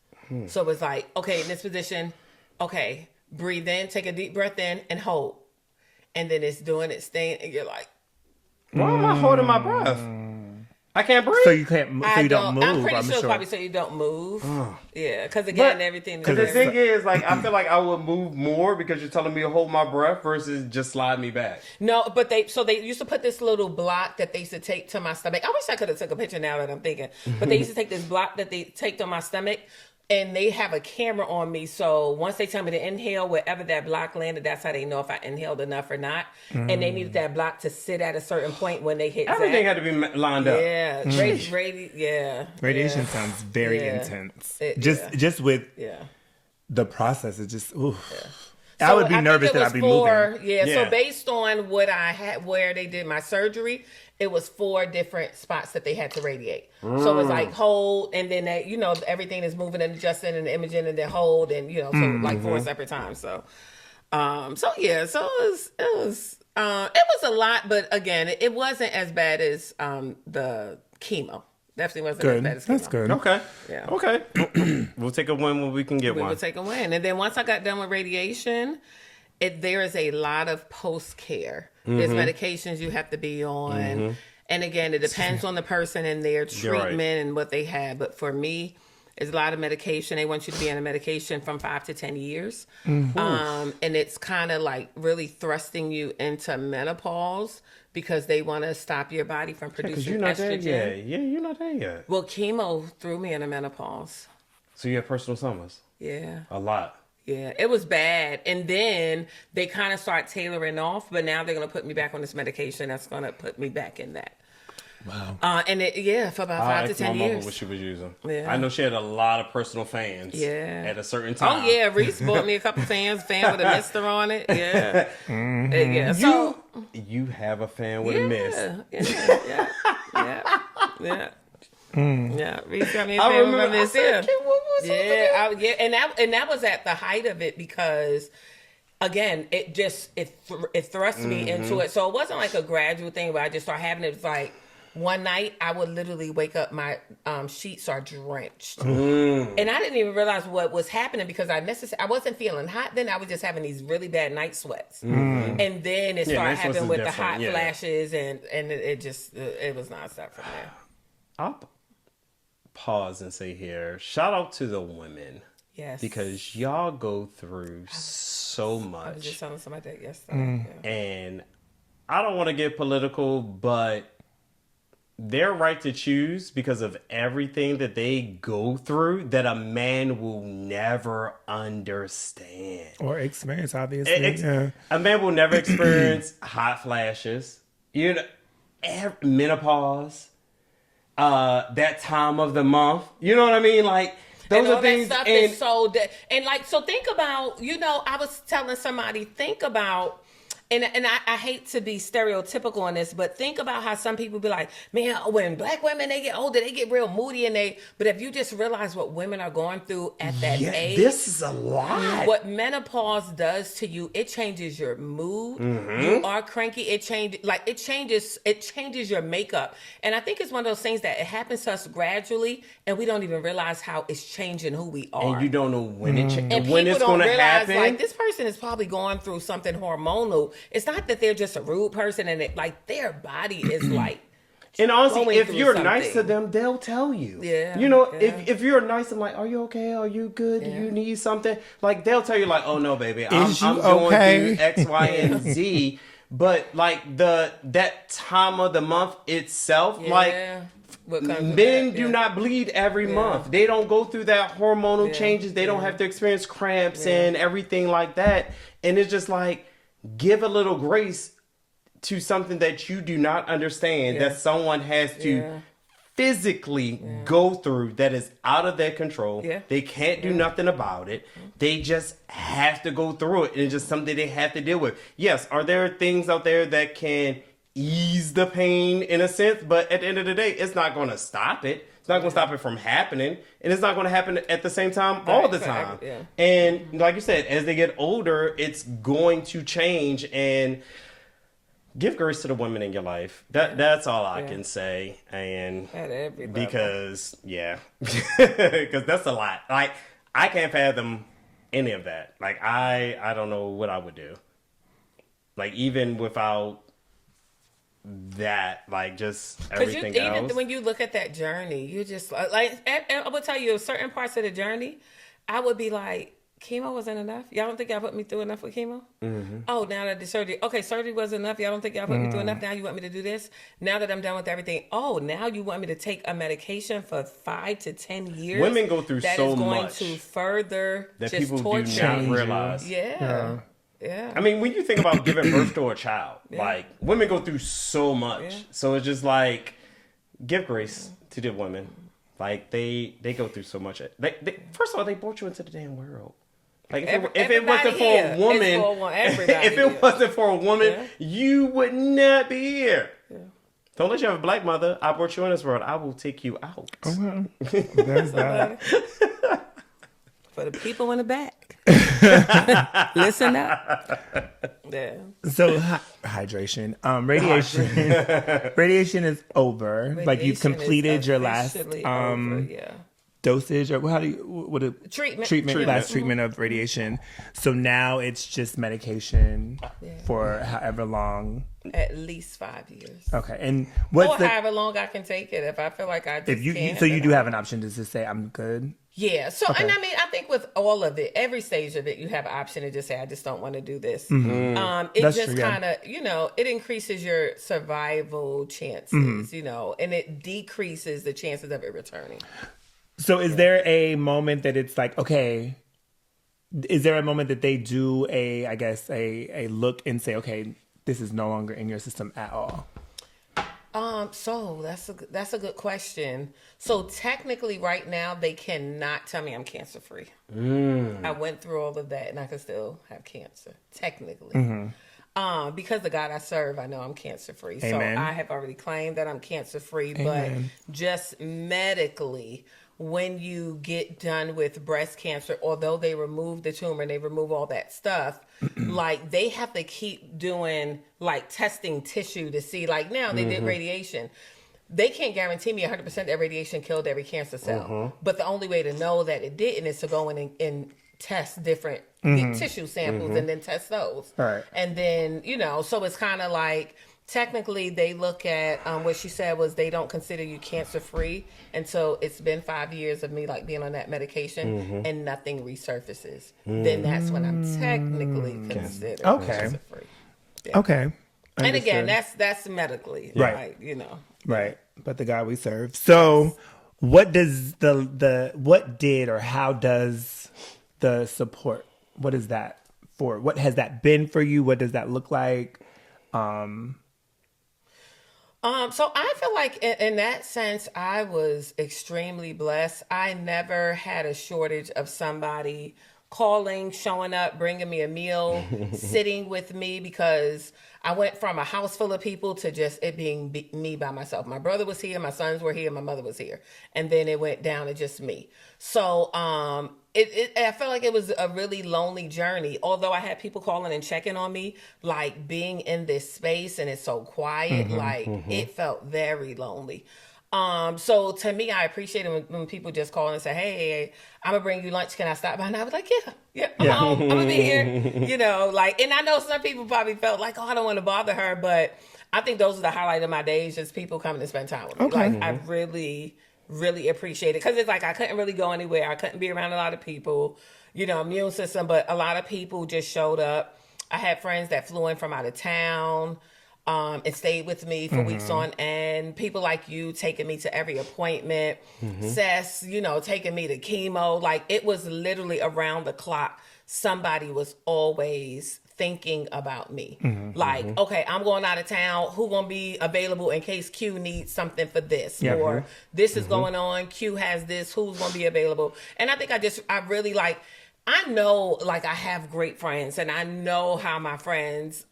So it's like, okay, in this position, okay, breathe in, take a deep breath in and hold. And then it's doing its thing, and you're like, why am I holding my breath? I can't breathe. So you can't. So you don't move. I'm pretty sure probably so you don't move. Yeah, because again, everything. Because the thing is, like, I feel like I would move more because you're telling me to hold my breath versus just slide me back. No, but they used to put this little block that they used to tape to my stomach. I wish I could have took a picture now that I'm thinking. But they used to take this block that they taped on my stomach. And they have a camera on me, so once they tell me to inhale, wherever that block landed, that's how they know if I inhaled enough or not. And they needed that block to sit at a certain point when they hit everything that. had to be lined up. Yeah, radiation sounds very intense. Just with the process, it's just oof. I would be nervous that I'd be moving. Yeah, so based on what I had, where they did my surgery, it was 4 different spots that they had to radiate. So it was like hold, and then they, everything is moving and adjusting and imaging, and then hold, and so like 4 separate times. So, it was a lot, but again, it wasn't as bad as the chemo. Definitely wasn't as bad as chemo. That's good. Okay. Yeah. Okay. We'll take a win when we can get one. We will take a win. And then once I got done with radiation, there is a lot of post-care. There's medications you have to be on. And again, it depends on the person and their treatment and what they have. But for me, it's a lot of medication. They want you to be on a medication from 5 to 10 years. And it's kind of like really thrusting you into menopause because they want to stop your body from producing you're not estrogen. there yet. Yeah, you're not there yet. Well, chemo threw me into menopause. So you have personal summers? Yeah. A lot. Yeah, it was bad. And then they kind of start tailoring off, but now they're going to put me back on this medication that's going to put me back in that. Wow. For about 5 to 10 my years. mama what she was using. Yeah. I know she had a lot of personal fans. Yeah. At a certain time. Oh yeah, Reese bought me a couple fans, fan with a mister on it. Yeah. Yeah. So you have a fan with a miss. Yeah. Yeah, Reese got me a fan with a miss. And that was at the height of it because, again, it thrust me into it. So it wasn't like a gradual thing where I just started having it. It was like one night I would literally wake up, my sheets are drenched, and I didn't even realize what was happening because I wasn't feeling hot then. I was just having these really bad night sweats, and then it started happening with the hot flashes, and it was nonstop from there. pause and say here, shout out to the women. Yes. Because y'all go through so much. I was just telling somebody that yesterday. Yeah. And I don't want to get political, but their right to choose because of everything that they go through that a man will never understand. Or experience, obviously. A man will never experience hot flashes, menopause, that time of the month. You know what I mean? Like, those and all are things. That stuff is so and like, so think about, I was telling somebody, think about, and I hate to be stereotypical on this, but think about how some people be like, man, when black women, they get older, they get real moody, but if you just realize what women are going through at that age. This is a lot. What menopause does to you, it changes your mood. You are cranky. It changes your makeup. And I think it's one of those things that it happens to us gradually, and we don't even realize how it's changing who we are. And you don't know when it and when it's going to happen. Like, this person is probably going through something hormonal. It's not that they're just a rude person and their body is like. And honestly, if you're nice to them, they'll tell you. Yeah. If you're nice and like, are you okay? Are you good? Do you need something? Like, they'll tell you like, oh no, baby, I'm going through X, Y, and Z. But like that time of the month itself, like, men do not bleed every month. They don't go through that hormonal changes. They don't have to experience cramps and everything like that. And it's just like, give a little grace to something that you do not understand, that someone has to physically go through, that is out of their control. They can't do nothing about it. They just have to go through it. And it's just something they have to deal with. Yes, are there things out there that can ease the pain in a sense? But at the end of the day, it's not going to stop it. It's not going to stop it from happening. And it's not going to happen at the same time all the time. And like you said, as they get older, it's going to change. And give grace to the women in your life. That's all I can say. And at every level. Because because that's a lot. Like, I can't fathom any of that. Like, I don't know what I would do. Like, even without that, like, just everything else. Even when you look at that journey, you just like, I would tell you certain parts of the journey, I would be like, chemo wasn't enough. Y'all don't think y'all put me through enough with chemo? Oh, now that the surgery, surgery wasn't enough. Y'all don't think y'all put me through enough? Now you want me to do this? Now that I'm done with everything, now you want me to take a medication for 5 to 10 years? Women go through so much that is going to further that just people torture. do not realize. Yeah. I mean, when you think about giving birth to a child, like, women go through so much. So it's just like, give grace to the women. Like, they go through so much. First of all, they brought you into the damn world. Like, if it wasn't for a woman, if it wasn't for a woman, you would not be here. Don't let you have a black mother. I brought you in this world. I will take you out. There's that. For the people in the back, listen up. So hydration, radiation is over. Like, you've completed your last dosage, or treatment, last treatment of radiation. So now it's just medication for however long. At least 5 years. Okay, and however long I can take it. If I feel like I just can't. So you do have an option to just say I'm good. Yeah. So, and I mean, I think with all of it, every stage of it, you have an option to just say, I just don't want to do this. It That's just kind of, it increases your survival chances, and it decreases the chances of it returning. So is there a moment that it's like, okay, is there a moment that they do a look and say, okay, this is no longer in your system at all? So that's a good question. So technically right now they cannot tell me I'm cancer free. I went through all of that and I can still have cancer, technically. Because the God I serve, I know I'm cancer free. So I have already claimed that I'm cancer free, but just medically, when you get done with breast cancer, although they remove the tumor and they remove all that stuff, like, they have to keep doing, like, testing tissue to see, like, now they did radiation. They can't guarantee me 100% that radiation killed every cancer cell. But the only way to know that it didn't is to go in and test different get tissue samples and then test those. Right. And then, so it's kind of like, technically they look at what she said was they don't consider you cancer free until it's been 5 years of me like being on that medication and nothing resurfaces. Then that's when I'm technically considered cancer free. Yeah. Okay. And again, Understood. that's medically, Right. right? You know, Right. But the God we serve. So what does what did or how does the support, what is that for? What has that been for you? What does that look like? So I feel like in that sense, I was extremely blessed. I never had a shortage of somebody calling, showing up, bringing me a meal, sitting with me, because I went from a house full of people to just it being me by myself. My brother was here, my sons were here, my mother was here. And then it went down to just me. So I felt like it was a really lonely journey. Although I had people calling and checking on me, like being in this space and it's so quiet, it felt very lonely. So to me, I appreciate it when people just call and say, "Hey, I'm gonna bring you lunch. Can I stop by?" And I was like, "Yeah, I'm home. I'm gonna be here." You know, like, and I know some people probably felt like, "Oh, I don't want to bother her," but I think those are the highlight of my days, just people coming to spend time with me. Okay. Like, I really appreciate it, because it's like I couldn't really go anywhere. I couldn't be around a lot of people, you know, immune system, but a lot of people just showed up. I had friends that flew in from out of town. And stayed with me for weeks on end. People like you taking me to every appointment. Sess, you know, taking me to chemo. Like, it was literally around the clock. Somebody was always thinking about me. Like, okay, I'm going out of town. Who gonna be available in case Q needs something for this? Yeah. Or this is going on. Q has this. Who's gonna be available? And I think I really like, I know, like, I have great friends, and I know how my friends,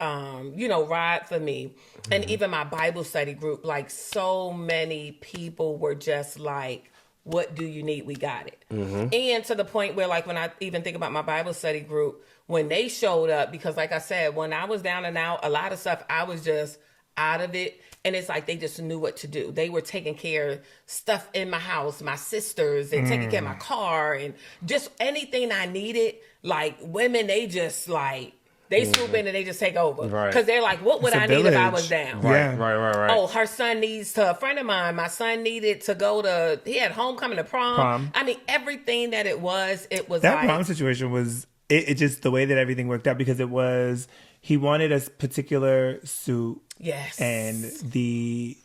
you know, ride for me. And even my Bible study group, like, so many people were just like, "What do you need? We got it." And to the point where, like, when I even think about my Bible study group, when they showed up, because like I said, when I was down and out, a lot of stuff, I was just out of it. And it's like they just knew what to do. They were taking care of stuff in my house, my sisters, and taking care of my car, and just anything I needed. Like, women, they just like, they swoop in and they just take over. Right. Because they're like, what would It's a I need if I village. was down? Yeah. Right. Oh, her son needs to, a friend of mine, my son needed to go to, he had homecoming to prom. I mean, everything that it was That like, prom situation was it just the way that everything worked out, because it was, he wanted a particular suit. yes. And the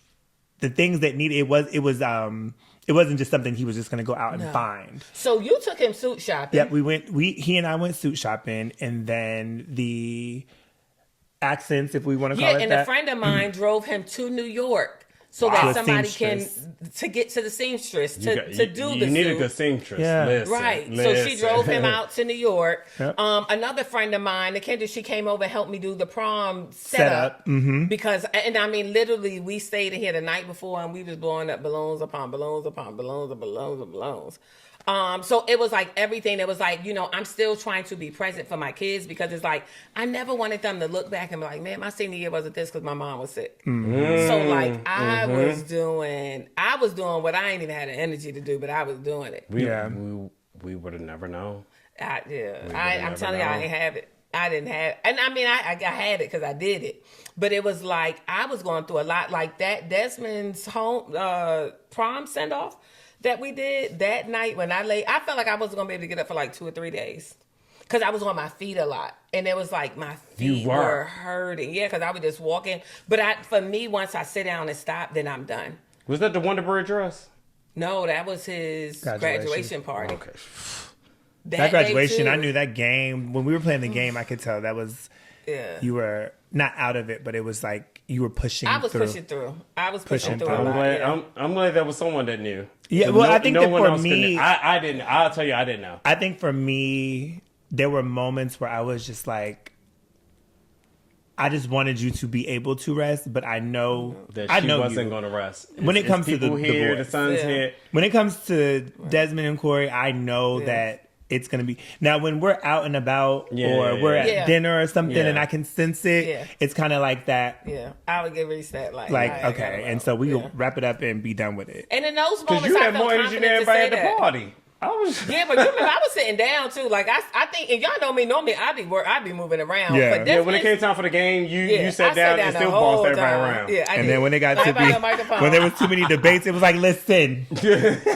things that needed, it wasn't just something he was just going to go out and find. So you took him suit shopping. Yep, he and I went suit shopping, and then the accents, if we want to call it and that. a friend of mine drove him to New York so that To a somebody seamstress. to get to the seamstress to do the You need a suit. good seamstress. Yeah. Listen, Right. So listen. she drove him out to New York. Yep. Another friend of mine, Nikenda, she came over and helped me do the prom Setup. setup. Because, and I mean, literally, we stayed in here the night before and we was blowing up balloons upon balloons upon balloons and balloons and balloons. So it was like everything. It was like, you know, I'm still trying to be present for my kids, because it's like, I never wanted them to look back and be like, man, my senior year wasn't this because my mom was sick. So like I was doing what I ain't even had the energy to do, but I was doing it. We would have never known. I'm telling you, I ain't have it. I didn't have, and I mean, I had it because I did it, but it was like, I was going through a lot. Like that Desmond's home, prom send off that we did that night, when I felt like I wasn't gonna be able to get up for like 2 or 3 days, because I was on my feet a lot, and it was like my feet were hurting. Yeah, because I was just walking. But for me, once I sit down and stop, then I'm done. Was that the Wonderberry dress? No, that was his graduation party. Okay. That graduation, I knew that game. When we were playing the game, I could tell that was, you were not out of it, but it was like you were pushing through. I was pushing through. I was pushing through. I'm a lot, glad. yeah. I'm glad there was someone that knew. Yeah, well, I think that one for else me, I didn't. I'll tell you, I didn't know. I think for me, there were moments where I was just like, I just wanted you to be able to rest, but I know That I she know wasn't you. going to rest. When it comes to the people here, boys. the sons Yeah. here. When it comes to Desmond and Corey, I know that it's going to be... Now, when we're out and about or we're at dinner or something and I can sense it, it's kind of like that. Yeah, I would give Reese that. Like Okay, and so we will wrap it up and be done with it. And in those Because moments, you I had felt more energy confident than to everybody say at the that. party. Yeah, but you remember I was sitting down too. Like I think, and y'all know me. Normally I be moving around. Yeah. But Yeah, when it came time for the game, you sat I down and the still whole bossed everybody time. around. Yeah, I And did. then when it got to Everybody be, on microphone. when there was too many debates, it was like, listen,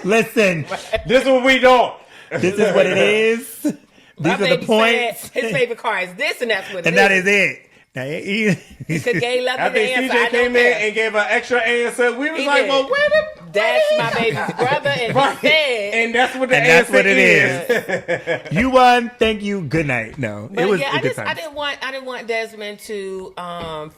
listen, This is what we doing. this is what it is. These My are the baby points, said his favorite car is this, and that's what it and that is it. Now, Because Gay loved I the think answer. CJ I don't came in care. and gave an extra answer. We was He like, did. well, wait a minute. That's my baby's brother, and Right. he said. And that's what the And that's answer what it is. You won. Thank you. Good night. No, But it was yeah, a good time. I didn't want Desmond to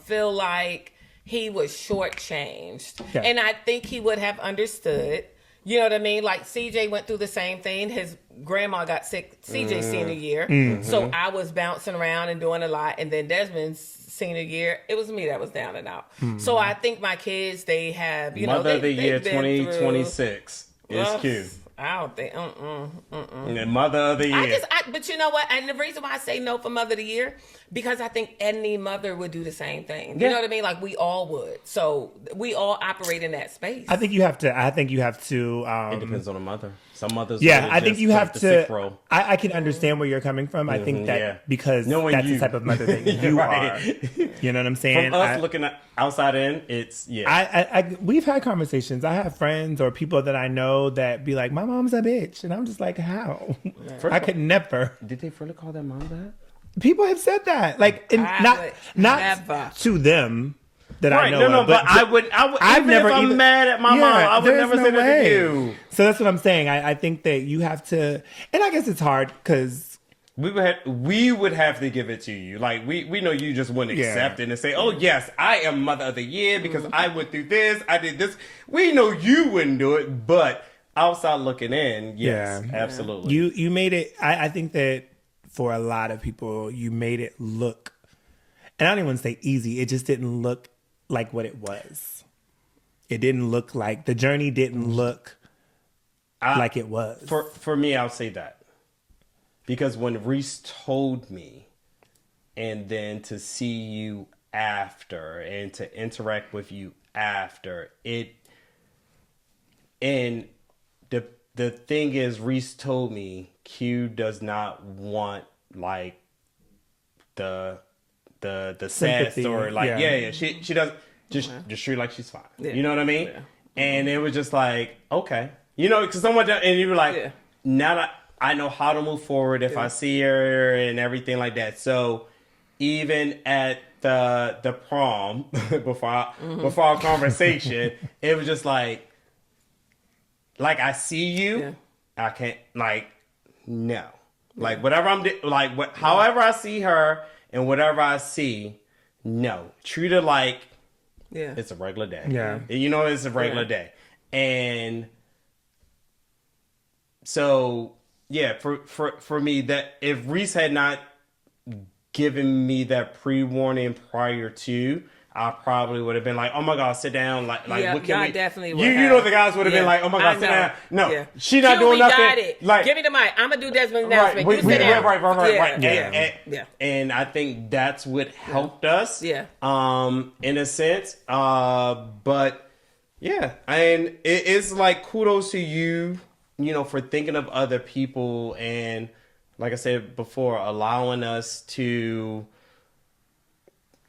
feel like he was shortchanged, Yeah. and I think he would have understood. You know what I mean? Like CJ went through the same thing. His grandma got sick CJ's senior year, so I was bouncing around and doing a lot, and then Desmond's senior year, it was me that was down and out. So I think my kids, they have Mother of the Year they've been 2026 is through- Q. I don't think. And Mother of the Year. But you know what? And the reason why I say no for Mother of the Year, because I think any mother would do the same thing. You Yeah. know what I mean? Like we all would. So we all operate in that space. I think you have to. It depends on the mother. Some mothers. Yeah, really I think just you take have the sick role. to. I can understand where you're coming from. I think that yeah. because Knowing that's you. the type of mother that you Right. are. You know what I'm saying? From us looking at outside in, it's We've had conversations. I have friends or people that I know that be like, "My mom's a bitch," and I'm just like, "How? I could never." Did they really call their mom that? People have said that, like, and I not would not never. to them that I Right, know. no, of, but I would I've even never if I'm even- mad at my Yeah, mom, I would there's never no say that way. to you. So that's what I'm saying. I think that you have to, and I guess it's hard because We would have to give it to you. Like we know you just wouldn't Yeah. accept it and say, "Oh yes, I am Mother of the Year because I went through this, I did this." We know you wouldn't do it, but outside looking in, yes, Yeah. absolutely. you made it. I think that for a lot of people, you made it look, and I don't even want to say easy. It just didn't look like what it was. It didn't look like the journey didn't look like it was. For me, I'll say that. Because when Reese told me, and then to see you after and to interact with you after it, and the thing is, Reese told me Q does not want like the sad Sympathy, story. Like yeah. she does just treat like she's fine. Yeah. You know what I mean? Yeah. And it was just like, okay, you know, because someone and you were like, Yeah. now that I know how to move forward if I see her and everything like that. So even at the prom before our conversation, it was just like I see you, Yeah. I can't no, like whatever however I see her and whatever I see, no, treat her like it's a regular day. Yeah. You know, it's a regular day, and so. Yeah, for me, that if Reese had not given me that pre-warning prior to, I probably would have been like, "Oh my God, sit down!" Like Yeah, what can y'all we? definitely would you have. know the guys would have been Yeah, like, "Oh my I God, sit know. down!" No, Yeah. she not Q, doing we nothing. got it. Like, give me the mic. I'm gonna do Desmond's right, announcement. You sit down. right. Yeah. And I think that's what helped us. Yeah. In a sense. But yeah, and it's like kudos to you, you know, for thinking of other people and, like I said before, allowing us to.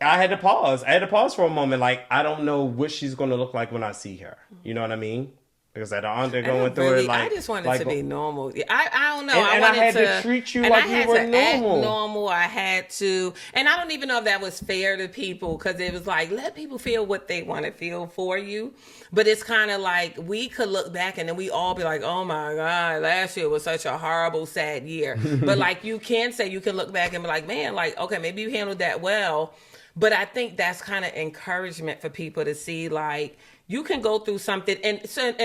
I had to pause for a moment. Like, I don't know what she's going to look like when I see her. You know what I mean? Because I don't they're going through it like. I just wanted to be normal. I don't know. And I I wanted had to treat you and like I you had were to act normal. normal. I had to, and I don't even know if that was fair to people because it was like let people feel what they want to feel for you. But it's kind of like we could look back and then we all be like, oh my God, last year was such a horrible, sad year. But like you can look back and be like, man, like okay, maybe you handled that well. But I think that's kind of encouragement for people to see like you can go through something. And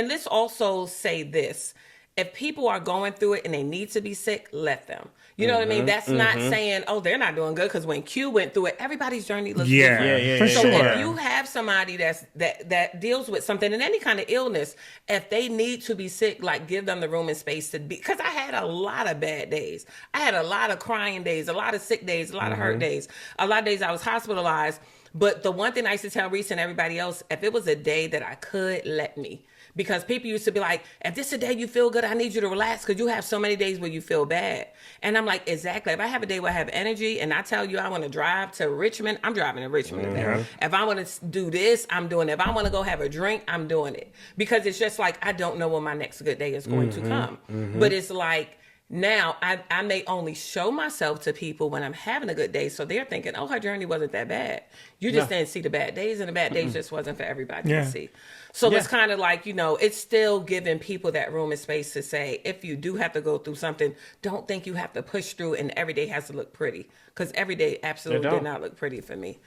let's also say this. If people are going through it and they need to be sick, let them. You know what I mean? That's not saying, oh, they're not doing good. Because when Q went through it, everybody's journey looks different. Yeah, for yeah, sure. So if you have somebody that deals with something in any kind of illness, if they need to be sick, like give them the room and space to be. Because I had a lot of bad days. I had a lot of crying days, a lot of sick days, a lot of hurt days, a lot of days I was hospitalized. But the one thing I used to tell Reese and everybody else, if it was a day that I could, let me. Because people used to be like, if this is a day you feel good, I need you to relax because you have so many days where you feel bad. And I'm like, exactly. If I have a day where I have energy and I tell you I want to drive to Richmond, I'm driving to Richmond today. If I want to do this, I'm doing it. If I want to go have a drink, I'm doing it. Because it's just like, I don't know when my next good day is going to come. But it's like, now, I may only show myself to people when I'm having a good day, so they're thinking, oh, her journey wasn't that bad. You just didn't see the bad days, and the bad days just wasn't for everybody to see. So it's kind of like, it's still giving people that room and space to say, if you do have to go through something, don't think you have to push through and every day has to look pretty. Because every day absolutely did not look pretty for me.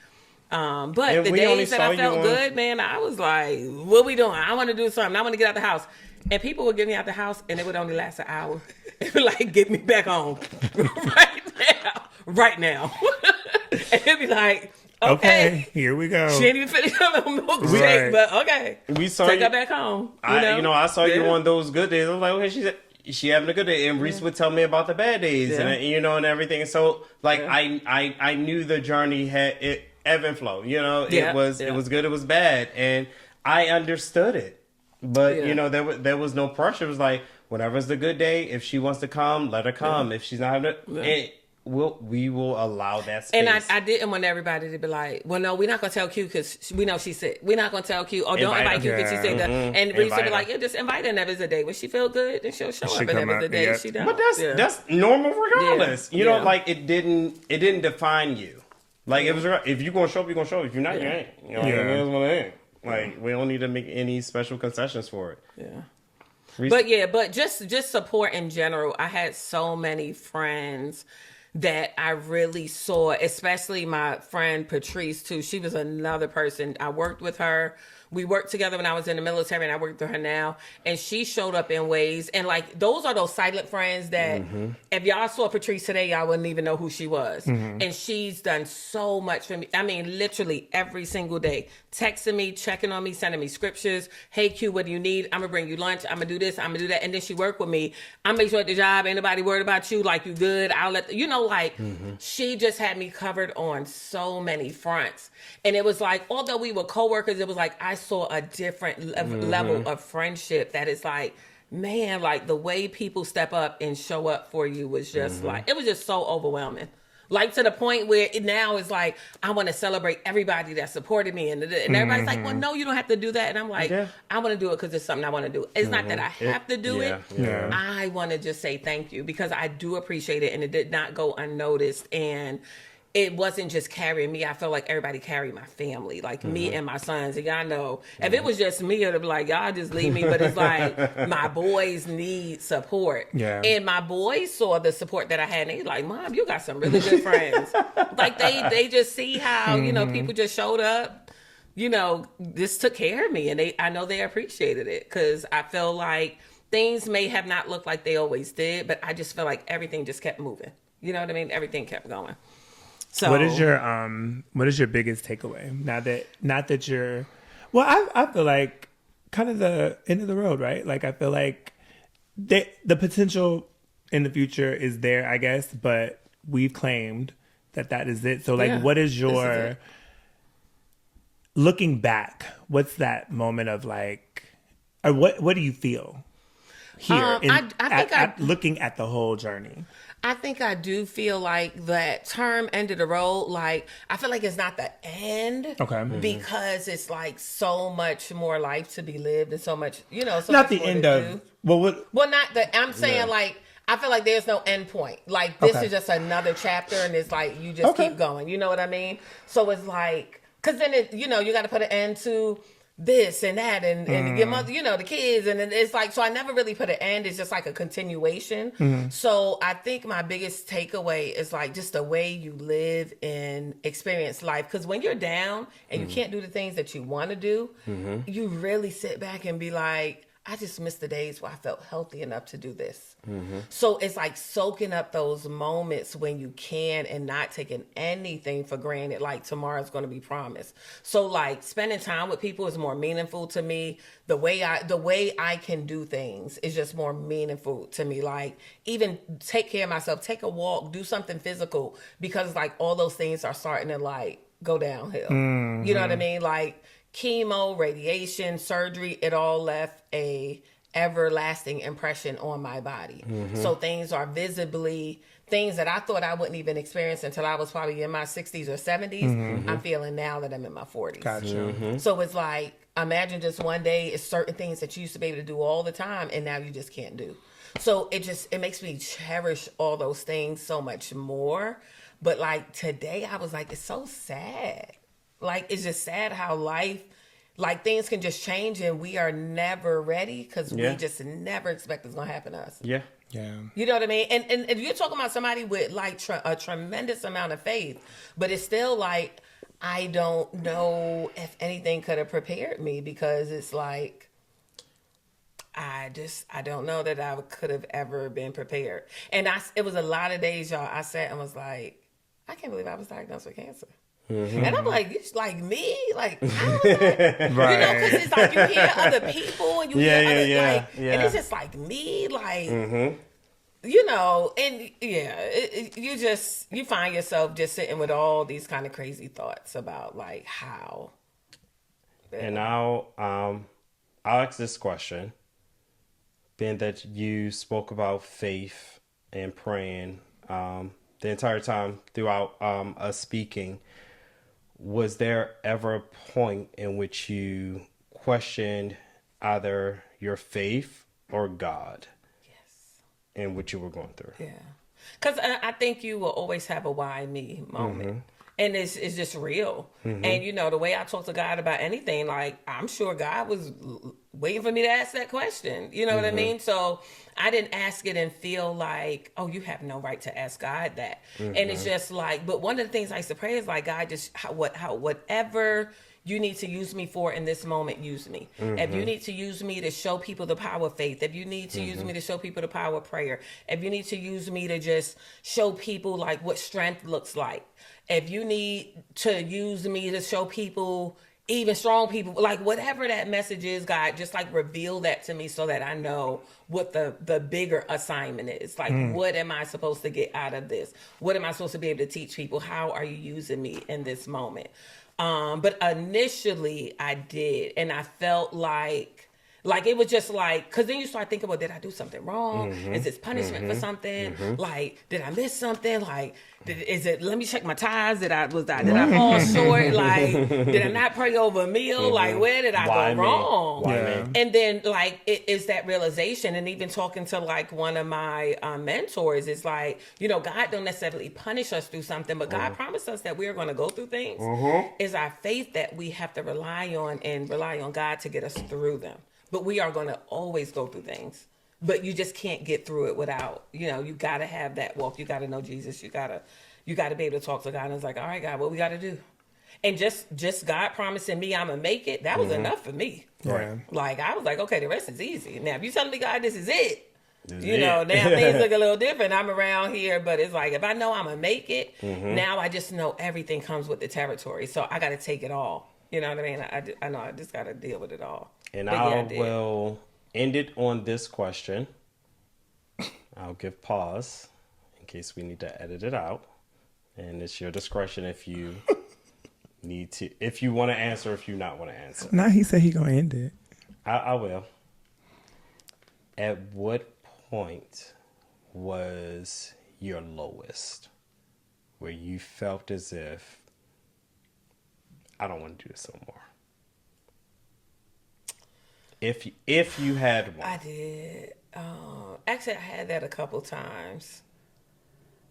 But and the days that I felt good, man, I was like, what we doing? I want to do something. I want to get out the house. And people would get me out the house, and it would only last an hour. It would like get me back home right now. And it'd be like, okay, here we go. She ain't even finished her milkshake, but okay, we saw take you, her back home. I saw you on those good days. I was like, okay, she having a good day, and Reese would tell me about the bad days, and and everything. So like, I knew the journey had it ebb and flow. It was good, it was bad, and I understood it. But there was no pressure. It was like, whenever's the good day, if she wants to come, let her come. If she's not having it, we will allow that space. And I didn't want everybody to be like, well, no, we're not gonna tell Q because we know she's sick. We're not gonna tell Q, don't invite Q because she's sick. And Reese would be like, just invite her. Never is a day when she feel good, then she'll show up. And never is a day she don't. But that's normal regardless. Like it didn't define you. Like it was, if you're gonna show up, you're gonna show up. If you're not, you ain't. It is what it ain't. Like, we don't need to make any special concessions for it. Yeah. But just support in general. I had so many friends that I really saw, especially my friend Patrice too. She was another person. I worked with her. We worked together when I was in the military, and I work with her now. And she showed up in ways, and like those are those silent friends that if y'all saw Patrice today, y'all wouldn't even know who she was. And she's done so much for me. I mean, literally every single day, texting me, checking on me, sending me scriptures. Hey Q, what do you need? I'm gonna bring you lunch. I'm gonna do this. I'm gonna do that. And then she worked with me. I make sure at the job, ain't nobody worried about you. Like, you good? I'll let she just had me covered on so many fronts. And it was like, although we were coworkers, it was like I saw a different level of friendship that is like, man, like the way people step up and show up for you was just like, it was just so overwhelming. Like to the point where now it's like, I want to celebrate everybody that supported me. And everybody's like, well, no, you don't have to do that. And I'm like, I want to do it because it's something I want to do. It's not that I have to do it. I want to just say thank you because I do appreciate it. And it did not go unnoticed. And it wasn't just carrying me. I felt like everybody carried my family, like me and my sons. And y'all know, if it was just me, it'd be like, y'all just leave me. But it's like, my boys need support. And my boys saw the support that I had. And they like, Mom, you got some really good friends. Like, they just see how, people just showed up. This took care of me. And I know they appreciated it because I feel like things may have not looked like they always did, but I just feel like everything just kept moving. You know what I mean? Everything kept going. So, what is your biggest takeaway? Not that you're, well, I feel like kind of the end of the road, right? Like I feel like the potential in the future is there, I guess, but we've claimed that is it. So like, what is your looking back? What's that moment of like, or what do you feel here looking at the whole journey? I think I do feel like that term end of the road, like I feel like it's not the end. Okay. Because it's like so much more life to be lived and so much, so not much the more end to of do. well not the I'm saying like I feel like there's no end point. Like this is just another chapter and it's like you just keep going. You know what I mean? So it's like cuz then it you got to put an end to this and that and your mother, the kids. And then it's like, so I never really put an end. It's just like a continuation. So I think my biggest takeaway is like just the way you live and experience life. Because when you're down and you can't do the things that you want to do, you really sit back and be like, I just miss the days where I felt healthy enough to do this. So it's like soaking up those moments when you can and not taking anything for granted, like tomorrow's going to be promised. So like spending time with people is more meaningful to me. The way I can do things is just more meaningful to me. Like even take care of myself, take a walk, do something physical, because like all those things are starting to like go downhill. You know what I mean? Like chemo, radiation, surgery, it all left a everlasting impression on my body. So things are visibly, things that I thought I wouldn't even experience until I was probably in my 60s or 70s, I'm feeling now that I'm in my 40s. Gotcha. So it's like, imagine just one day, it's certain things that you used to be able to do all the time, and now you just can't do. So it makes me cherish all those things so much more. But like today, I was like, it's so sad. Like, it's just sad how life, like things can just change and we are never ready because we just never expect it's going to happen to us. Yeah. Yeah. You know what I mean? And if you're talking about somebody with like a tremendous amount of faith, but it's still like, I don't know if anything could have prepared me, because it's like, I don't know that I could have ever been prepared. And it was a lot of days, y'all, I sat and was like, I can't believe I was diagnosed with cancer. And I'm like, it's like me? Like, how is that? Right. You know, because it's like you hear other people and you hear other, and it's just like me, like, you know, and you find yourself just sitting with all these kind of crazy thoughts about like how. And I'll ask this question. Being that you spoke about faith and praying the entire time throughout us speaking, was there ever a point in which you questioned either your faith or God? Yes. In what you were going through? Yeah. Because I think you will always have a why me moment. And it's just real. And, you know, the way I talk to God about anything, like, I'm sure God was waiting for me to ask that question. You know what I mean? So I didn't ask it and feel like, oh, you have no right to ask God that. And it's just like, but one of the things I used to pray is like, God, just whatever you need to use me for in this moment, use me. If you need to use me to show people the power of faith, if you need to use me to show people the power of prayer, if you need to use me to just show people like what strength looks like, if you need to use me to show people, even strong people, like whatever that message is, God, just like reveal that to me so that I know what the bigger assignment is. Like, what am I supposed to get out of this? What am I supposed to be able to teach people? How are you using me in this moment? But initially I did, and I felt like it was just like, because then you start thinking, well, did I do something wrong? Is this punishment for something? Like, did I miss something? Like, let me check my ties. Did I fall short? Like, did I not pray over a meal? Like, where did I go wrong? Why me? And then like, it is that realization. And even talking to like one of my mentors, is like, you know, God don't necessarily punish us through something, but God promised us that we are going to go through things. It's our faith that we have to rely on, and rely on God to get us through them. But we are going to always go through things. But you just can't get through it without, you know, you got to have that walk. You got to know Jesus. You got to be able to talk to God. And it's like, all right, God, what we got to do? And just God promising me I'm going to make it, that was enough for me. Right. Like, I was like, okay, the rest is easy. Now, if you telling me, God, this is it, now things look a little different. I'm around here, but it's like, if I know I'm going to make it, now I just know everything comes with the territory. So I got to take it all. You know what I mean? I know I just got to deal with it all. And I will end it on this question. I'll give pause in case we need to edit it out. And it's your discretion if you need to, if you want to answer, if you not want to answer. Nah, he said he gonna end it. I will. At what point was your lowest, where you felt as if, I don't want to do this no more? If you had one. I did. Actually, I had that a couple times.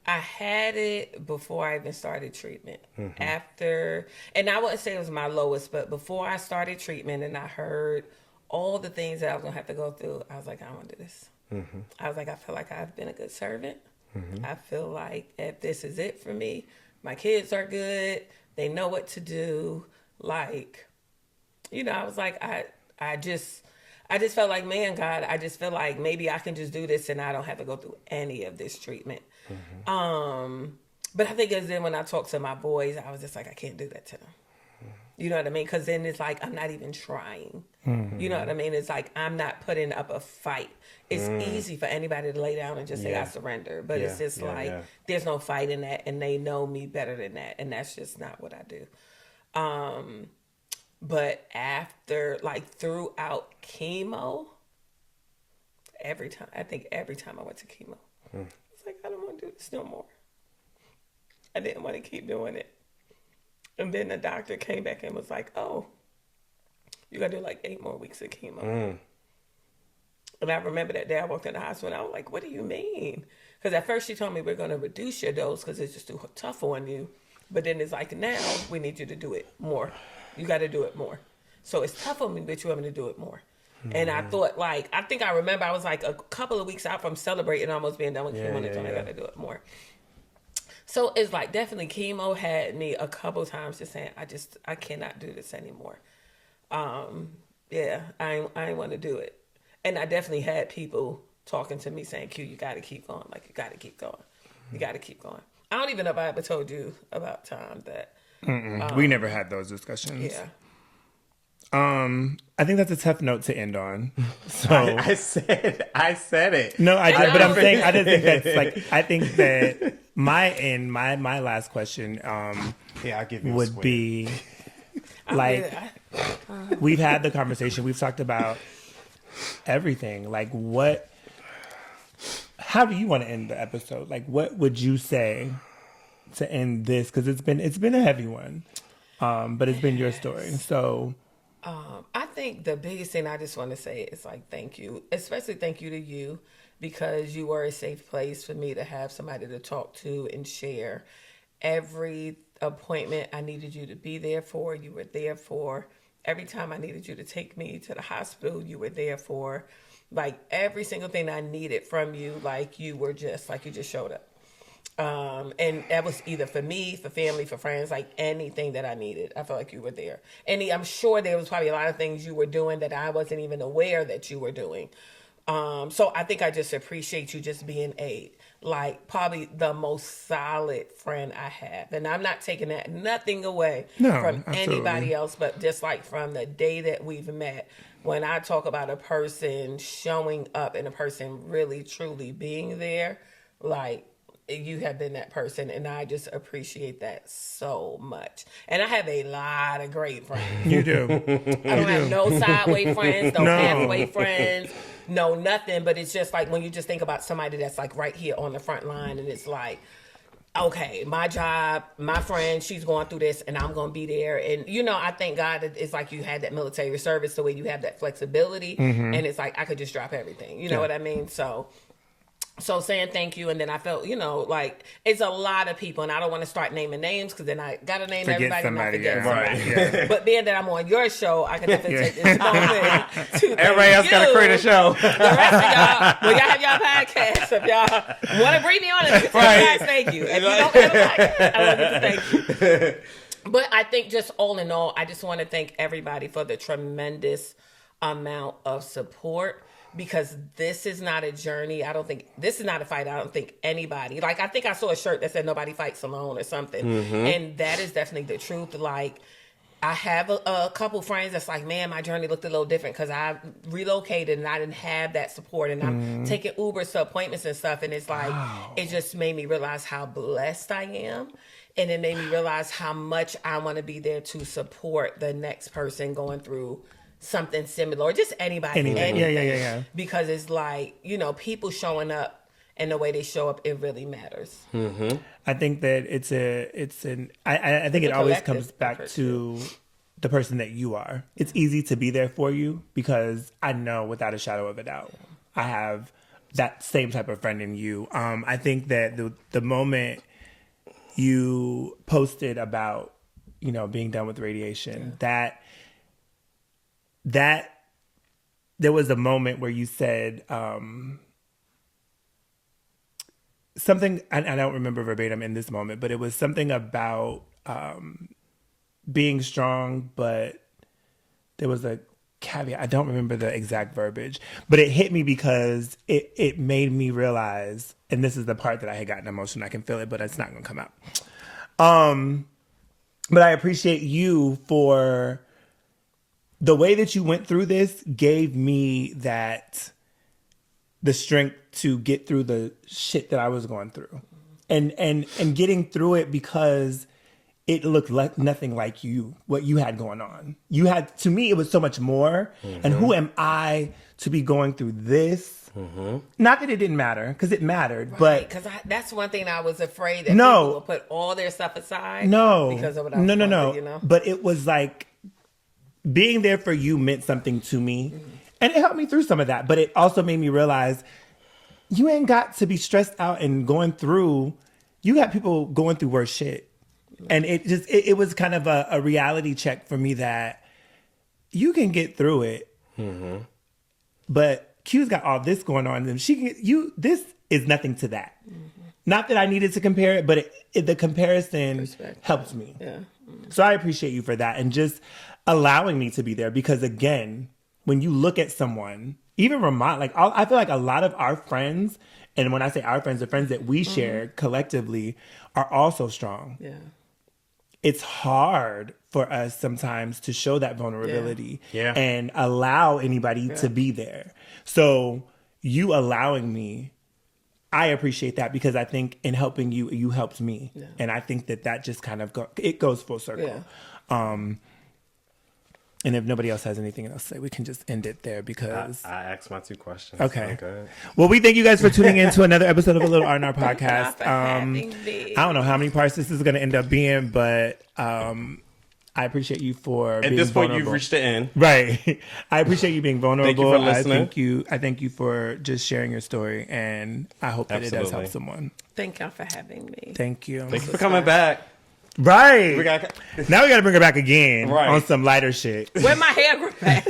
I had it before I even started treatment. After, and I wouldn't say it was my lowest, but before I started treatment and I heard all the things that I was going to have to go through, I was like, I don't want to do this. I was like, I feel like I've been a good servant. I feel like if this is it for me, my kids are good. They know what to do. Like, you know, I was like, I just felt like, man, God, I just feel like maybe I can just do this and I don't have to go through any of this treatment. But I think as then when I talked to my boys, I was just like, I can't do that to them. You know what I mean? Because then it's like, I'm not even trying. You know what I mean? It's like, I'm not putting up a fight. It's easy for anybody to lay down and just say, I surrender. But it's just there's no fight in that. And they know me better than that. And that's just not what I do. But after, like, throughout chemo, every time I went to chemo, it's like, I don't want to do this no more. I didn't want to keep doing it. And then the doctor came back and was like, oh, you got to do like 8 more weeks of chemo. And I remember that day I walked in the hospital and I was like, what do you mean? Because at first she told me we're going to reduce your dose because it's just too tough on you. But then it's like, now we need you to do it more. You got to do it more. So it's tough on me, but you want me to do it more. And I thought, like, I think I remember I was like a couple of weeks out from celebrating almost being done with chemo. I got to do it more. So it's like, definitely chemo had me a couple times just saying, I cannot do this anymore. I ain't want to do it. And I definitely had people talking to me saying, Q, you got to keep going. Like, you got to keep going. You got to keep going. I don't even know if I ever told you about time that. We never had those discussions. Yeah. I think that's a tough note to end on. So I said it. No, but I'm saying I didn't think that's like. I think that my last question I'll give you would be like, we've had the conversation. We've talked about everything. Like, how do you want to end the episode? Like, what would you say to end this? Because it's been a heavy one, but it's been your story. So. I think the biggest thing I just want to say is like, thank you, especially thank you to you, because you were a safe place for me to have somebody to talk to and share. Every appointment I needed you to be there for, you were there for. Every time I needed you to take me to the hospital, you were there for. Like, every single thing I needed from you, like, you just showed up. And that was either for me, for family, for friends, like anything that I needed. I felt like you were there. And I'm sure there was probably a lot of things you were doing that I wasn't even aware that you were doing. So I think I just appreciate you just being probably the most solid friend I have. And I'm not taking nothing away from anybody else, but just like from the day that we've met, when I talk about a person showing up and a person really, truly being there, like, you have been that person, and I just appreciate that so much. And I have a lot of great friends. You do. I don't have no sideway friends, no halfway friends, no nothing. But it's just like when you just think about somebody that's like right here on the front line, and it's like, okay, my job, my friend, she's going through this, and I'm going to be there. And, I thank God that it's like you had that military service, the way you have that flexibility. And it's like I could just drop everything. You know what I mean? So saying thank you, and then I felt, like it's a lot of people, and I don't want to start naming names because then I got to name everybody and I forget somebody. Yeah. But being that I'm on your show, I can definitely take this moment to everybody else got to create a show. The rest of y'all, y'all have y'all podcast. If y'all want to bring me on, guys, thank you. If you don't have a podcast, I want to thank you. But I think just all in all, I just want to thank everybody for the tremendous amount of support. Because this is not a journey. This is not a fight. I don't think anybody, I think I saw a shirt that said nobody fights alone or something. And that is definitely the truth. Like, I have a couple friends that's like, man, my journey looked a little different because I relocated and I didn't have that support. And I'm taking Ubers to appointments and stuff. And it's like, it just made me realize how blessed I am. And it made me realize how much I want to be there to support the next person going through something similar, or just anybody, anything. Yeah. Because it's like, people showing up and the way they show up, it really matters. I think that I think it always comes back to the person that you are. It's easy to be there for you because I know without a shadow of a doubt, I have that same type of friend in you. I think that the moment you posted about, being done with radiation, that there was a moment where you said something, I don't remember verbatim in this moment, but it was something about being strong, but there was a caveat. I don't remember the exact verbiage, but it hit me because it made me realize, and this is the part that I had gotten emotional. I can feel it, but it's not going to come out. But I appreciate you for the way that you went through this. Gave me the strength to get through the shit that I was going through, and getting through it, because it looked like nothing like what you had going on. To me, it was so much more. And who am I to be going through this? Not that it didn't matter, because it mattered, but because that's one thing I was afraid that people would put all their stuff aside. Because of what I was going through, you know? But it was like being there for you meant something to me, and it helped me through some of that. But it also made me realize you ain't got to be stressed out and going through. You got people going through worse shit. And it was kind of a reality check for me that you can get through it, but Q's got all this going on, and this is nothing to that. Not that I needed to compare it, but the comparison helps me. Yeah. So I appreciate you for that, and just allowing me to be there, because again, when you look at someone, even Ramont, like I feel like a lot of our friends, and when I say our friends, the friends that we share collectively, are also strong. Yeah. It's hard for us sometimes to show that vulnerability and allow anybody to be there. So you allowing me, I appreciate that, because I think in helping you, you helped me. Yeah. And I think that just kind of it goes full circle. Yeah. And if nobody else has anything else to say, we can just end it there, because I asked my 2 questions. Okay. Well, we thank you guys for tuning in to another episode of A Little R&R Podcast. I don't know how many parts this is going to end up being, but I appreciate you for being vulnerable. At this point, you've reached the end. Right. I appreciate you being vulnerable. Thank you for listening. I thank you for just sharing your story, and I hope that it does help someone. Thank y'all for having me. Thank you. Thank you for coming back. Right. Now we got to bring her back again on some lighter shit. Where my hair grew back.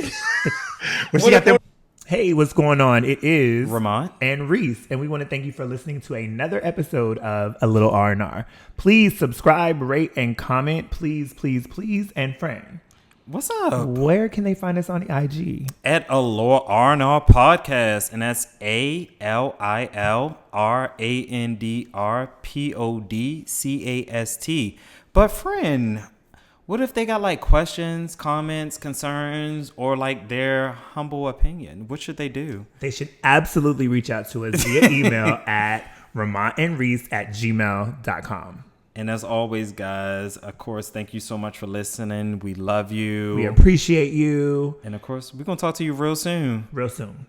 Hey, what's going on? It is Ramont and Reese, and we want to thank you for listening to another episode of A Little R&R. Please subscribe, rate, and comment. Please, please, please, and friend. What's up? Where can they find us on the IG? At A Little R&R Podcast, and that's ALILRANDRPODCAST. But friend, what if they got like questions, comments, concerns, or like their humble opinion? What should they do? They should absolutely reach out to us via email at RamontAndReese@gmail.com. And as always, guys, of course, thank you so much for listening. We love you. We appreciate you. And of course, we're going to talk to you real soon. Real soon.